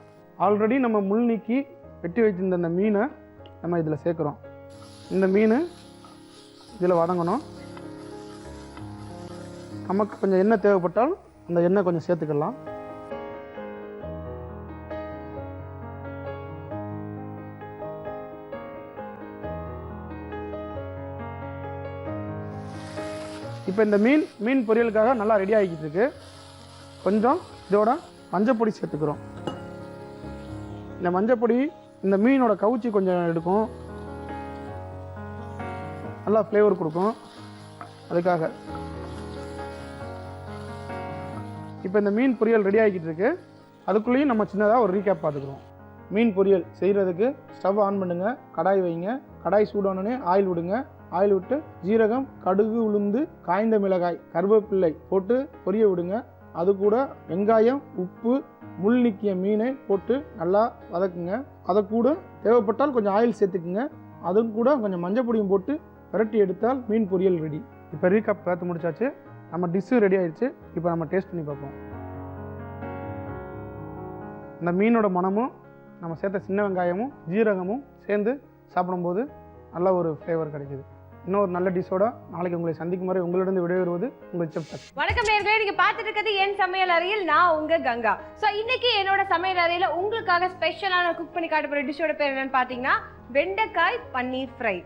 ஆல்ரெடி நம்ம முள் நீக்கி வெட்டி வச்சிருந்த இந்த மீனை நம்ம இதில் சேர்க்குறோம். இந்த மீன் இதில் வதங்கணும். நமக்கு கொஞ்சம் எண்ணெய் தேவைப்பட்டால் இந்த எண்ணெய் கொஞ்சம் சேர்த்துக்கலாம். இப்போ இந்த மீன் பொரியலுக்காக நல்லா ரெடி ஆகிக்கிட்டு இருக்கு. கொஞ்சம் இதோட மஞ்சப்பொடி சேர்த்துக்கிறோம். இந்த மஞ்சப்பொடி இந்த மீனோட கவுச்சி கொஞ்சம் எடுக்கும், நல்லா ஃப்ளேவர் கொடுக்கும். அதுக்காக இப்போ இந்த மீன் பொரியல் ரெடி ஆகிக்கிட்டு இருக்கு. அதுக்குள்ளேயும் நம்ம சின்னதாக ஒரு ரீகேப் பார்த்துக்கிறோம். மீன் பொரியல் செய்கிறதுக்கு ஸ்டவ் ஆன் பண்ணுங்கள். கடாய் வைங்க. கடாய் சூடானோடனே ஆயில் விடுங்க. ஆயில் விட்டு ஜீரகம், கடுகு, உளுந்து, காய்ந்த மிளகாய், கருவேப்பிள்ளை போட்டு பொரிய விடுங்க. அது கூட வெங்காயம், உப்பு, முள் நீக்கிய மீனை போட்டு நல்லா வதக்குங்க. அதை கூட தேவைப்பட்டால் கொஞ்சம் ஆயில் சேர்த்துக்குங்க. அதுவும் கூட கொஞ்சம் மஞ்சள் பொடியும் போட்டு விரட்டி எடுத்தால் மீன் பொரியல் ரெடி. இப்போ ரீகப் பார்த்து முடிச்சாச்சு. நம்ம டிஷ்ஷு ரெடி ஆயிடுச்சு. இப்போ நம்ம டேஸ்ட் பண்ணி பார்ப்போம். இந்த மீனோட மனமும் நம்ம சேர்த்த சின்ன வெங்காயமும் ஜீரகமும் சேர்ந்து சாப்பிடும்போது நல்ல ஒரு ஃப்ளேவர் கிடைக்குது. இன்னொரு நல்ல டிஷ்ஷோட நாளைக்கு உங்களை சந்திக்கும் வரை உங்களிடம் விடைபெறுவது உங்கள் செஃப் சக்தி. வணக்கம் நேயர்களே, நீங்க பார்த்துட்டு இருக்கிறது என் சமையல் அறையில். நான் உங்க கங்கா. ஸோ இன்னைக்கு என்னோட சமையல் அறையில உங்களுக்காக ஸ்பெஷலான குக் பண்ணி காட்ட போற டிஷ்ஷோட பேர் என்னன்னு பாத்தீங்கன்னா வெண்டைக்காய் பன்னீர் ஃப்ரை.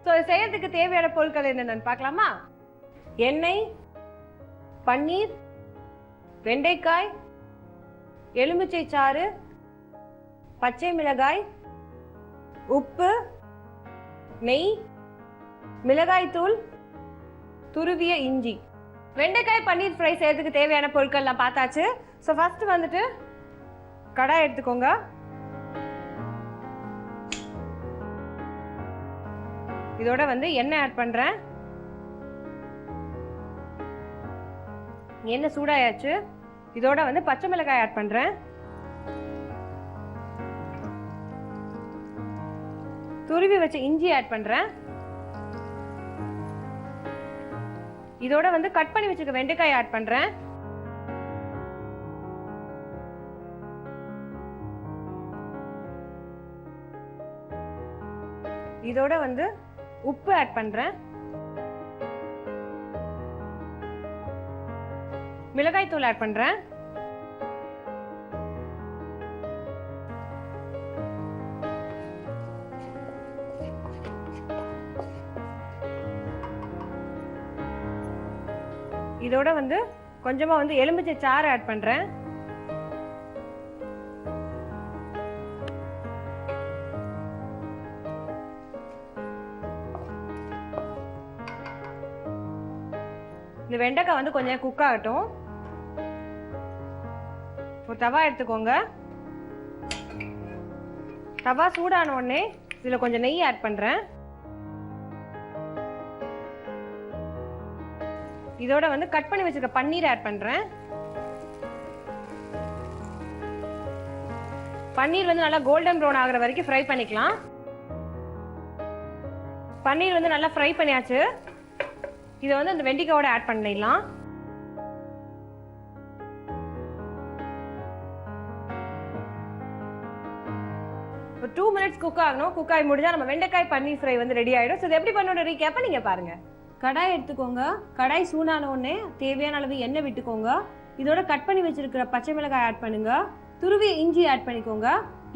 ஸோ செய்யறதுக்கு தேவையான பொருட்கள் என்னென்னு பார்க்கலாமா? எண்ணெய், பன்னீர், வெண்டைக்காய், எலுமிச்சை சாறு, பச்சை மிளகாய், உப்பு, நெய், மிளகாய் தூள், துருவிய இஞ்சி. வெண்டைக்காய் பன்னீர் ஃப்ரை செய்யறதுக்கு தேவையான பொருட்கள்லாம் பார்த்தாச்சு. ஸோ ஃபர்ஸ்ட் வந்துட்டு கடாய் எடுத்துக்கோங்க. இதோட வந்து எண்ணெய் ஆட் பண்றேன். எண்ணெய் சூடாயாச்சு. இதோட வந்து பச்சை மிளகாய் ஆட் பண்றேன். துருவி வச்ச இஞ்சி ஆட் பண்றேன். இதோட வந்து கட் பண்ணி வச்சிருக்க வெண்டைக்காய் ஆட் பண்றேன். இதோட வந்து உப்பு ஆட் பண்றேன். மிளகாய் தூள் ஆட் பண்றேன். இதோட வந்து கொஞ்சமா வந்து எலுமிச்சை சாறு ஆட் பண்றேன். இந்த வெண்டைக்காய் வந்து கொஞ்சம் குக் ஆகட்டும். ஒரு தவா எடுத்துக்கோங்க. தவா சூடான உடனே இதுல கொஞ்சம் நெய் ஆட் பண்றேன். இதோட வந்து கட் பண்ணி வச்சிருக்க பன்னீர் ஆட் பண்றேன். பன்னீர் வந்து நல்லா கோல்டன் ப்ரௌன் ஆகுற வரைக்கும் ஃப்ரை பண்ணிக்கலாம். பன்னீர் வந்து நல்லா ஃப்ரை பண்ணியாச்சு. இதை வந்து அந்த வெண்டைக்காயோட ஆட் பண்ணிடலாம். ஒரு 2 மினிட்ஸ் குக் ஆகணும். குக் ஆகி முடிஞ்சா நம்ம வெண்டைக்காய் பன்னீர் ஃப்ரை வந்து ரெடி ஆயிடும். ஸோ இது எப்படி பண்ணோட ரீகேப்பை நீங்க பாருங்க. கடாய் எடுத்துக்கோங்க. கடாய் சூடான உடனே தேவையான அளவு எண்ணெய் விட்டுக்கோங்க. இதோட கட் பண்ணி வச்சிருக்கிற பச்சை மிளகாய் ஆட் பண்ணுங்க. துருவி இஞ்சி ஆட் பண்ணிக்கோங்க.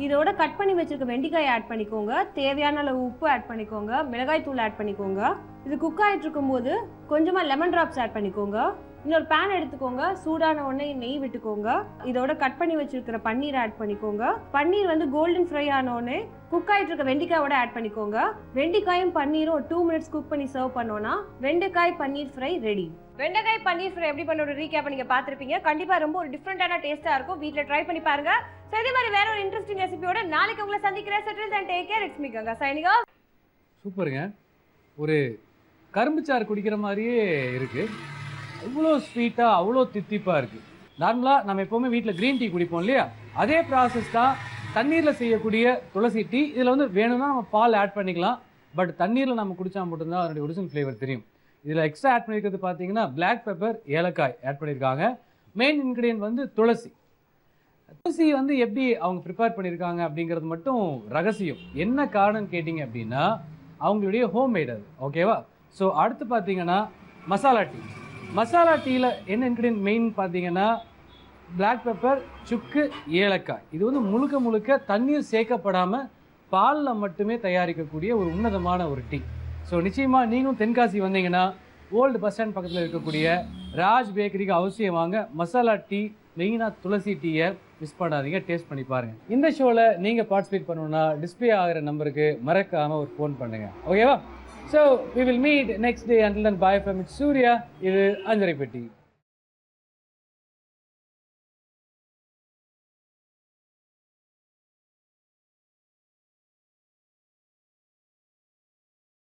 இதோட கட் பண்ணி வச்சிருக்க வெண்டைக்காய் ஆட் பண்ணிக்கோங்க. தேவையான அளவு உப்பு ஆட் பண்ணிக்கோங்க. மிளகாய் தூள் ஆட் பண்ணிக்கோங்க. இது குக் ஆகிட்டு இருக்கும் போது கொஞ்சமா லெமன் டிராப்ஸ் ஆட் பண்ணிக்கோங்க. இன்னொரு பேன் எடுத்துக்கோங்க. சூடான உடனே நெய் விட்டுக்கோங்க. இதோட கட் பண்ணி வச்சிருக்கிற பன்னீர் ஆட் பண்ணிக்கோங்க. பன்னீர் வந்து கோல்டன் ஃப்ரை ஆன உடனே குக் ஆகிட்டு இருக்க வெண்டைக்காயோட ஆட் பண்ணிக்கோங்க. வெண்டைக்காயும் பன்னீரும் ஒரு 2 மினிட்ஸ் குக் பண்ணி சர்வ் பண்ணோம்னா வெண்டைக்காய் பன்னீர் ஃப்ரை ரெடி. வெண்டைக்காய் பன்னீர் ஃப்ரை எப்படி பண்ணோட ரீகேப் நீங்க பார்த்திருப்பீங்க. கண்டிப்பா ரொம்ப ஒரு டிஃபரெண்டான டேஸ்டா இருக்கும். வீட்ல ட்ரை பண்ணி பாருங்க. சோ இதே மாதிரி வேற ஒரு இன்ட்ரெஸ்டிங் ரெசிபியோட நாளைக்கு உங்களை சந்திக்கிறேன். Settles and take care. It's me Ganga signing off. சூப்பருங்க. ஒரு கரும்புச்சாறு குடிக்கிற மாதிரியே இருக்குது. அவ்வளோ ஸ்வீட்டாக அவ்வளோ தித்திப்பாக இருக்குது. நார்மலாக நம்ம எப்போவுமே வீட்டில் க்ரீன் டீ குடிப்போம் இல்லையா, அதே ப்ராசஸ் தான் தண்ணீரில் செய்யக்கூடிய துளசி டீ. இதில் வந்து வேணும்னா நம்ம பால் ஆட் பண்ணிக்கலாம். பட் தண்ணீரில் நம்ம குடித்தா மட்டும்தான் அதனுடைய ஒரிஜினல் ஃப்ளேவர் தெரியும். இதில் எக்ஸ்ட்ரா ஆட் பண்ணியிருக்கிறது பார்த்தீங்கன்னா பிளாக் பெப்பர், ஏலக்காய் ஆட் பண்ணியிருக்காங்க. மெயின் இன்க்ரீடியன்ட் வந்து துளசி. துளசி வந்து எப்படி அவங்க ப்ரிப்பேர் பண்ணியிருக்காங்க அப்படிங்கிறது மட்டும் ரகசியம். என்ன காரணம் கேட்டிங்க அப்படின்னா அவங்களுடைய ஹோம்மேட் அது. ஓகேவா? ஸோ அடுத்து பார்த்தீங்கன்னா மசாலா டீ. மசாலா டீயில் என்ன இன்க்ரீடியன்ட் மெயின் பார்த்தீங்கன்னா பிளாக் பெப்பர், சுக்கு, ஏலக்காய். இது வந்து முழுக்க முழுக்க தண்ணீர் சேர்க்கப்படாமல் பாலில் மட்டுமே தயாரிக்கக்கூடிய ஒரு உன்னதமான ஒரு டீ. ஸோ நிச்சயமாக நீங்களும் தென்காசி வந்தீங்கன்னா ஓல்டு பஸ் ஸ்டாண்ட் பக்கத்தில் இருக்கக்கூடிய ராஜ் பேக்கரிக்கு அவசியம் வாங்க. மசாலா டீ, மெயினாக துளசி டீயை மிஸ் பண்ணாதீங்க. டேஸ்ட் பண்ணி பாருங்கள். இந்த ஷோவில் நீங்கள் பார்ட்டிசிபேட் பண்ணணுன்னா டிஸ்பிளே ஆகிற நம்பருக்கு மறக்காமல் ஒரு ஃபோன் பண்ணுங்கள். ஓகேவா? So we will meet next day. Until then, bye from Surya. இது அஞ்சரை பெட்டி.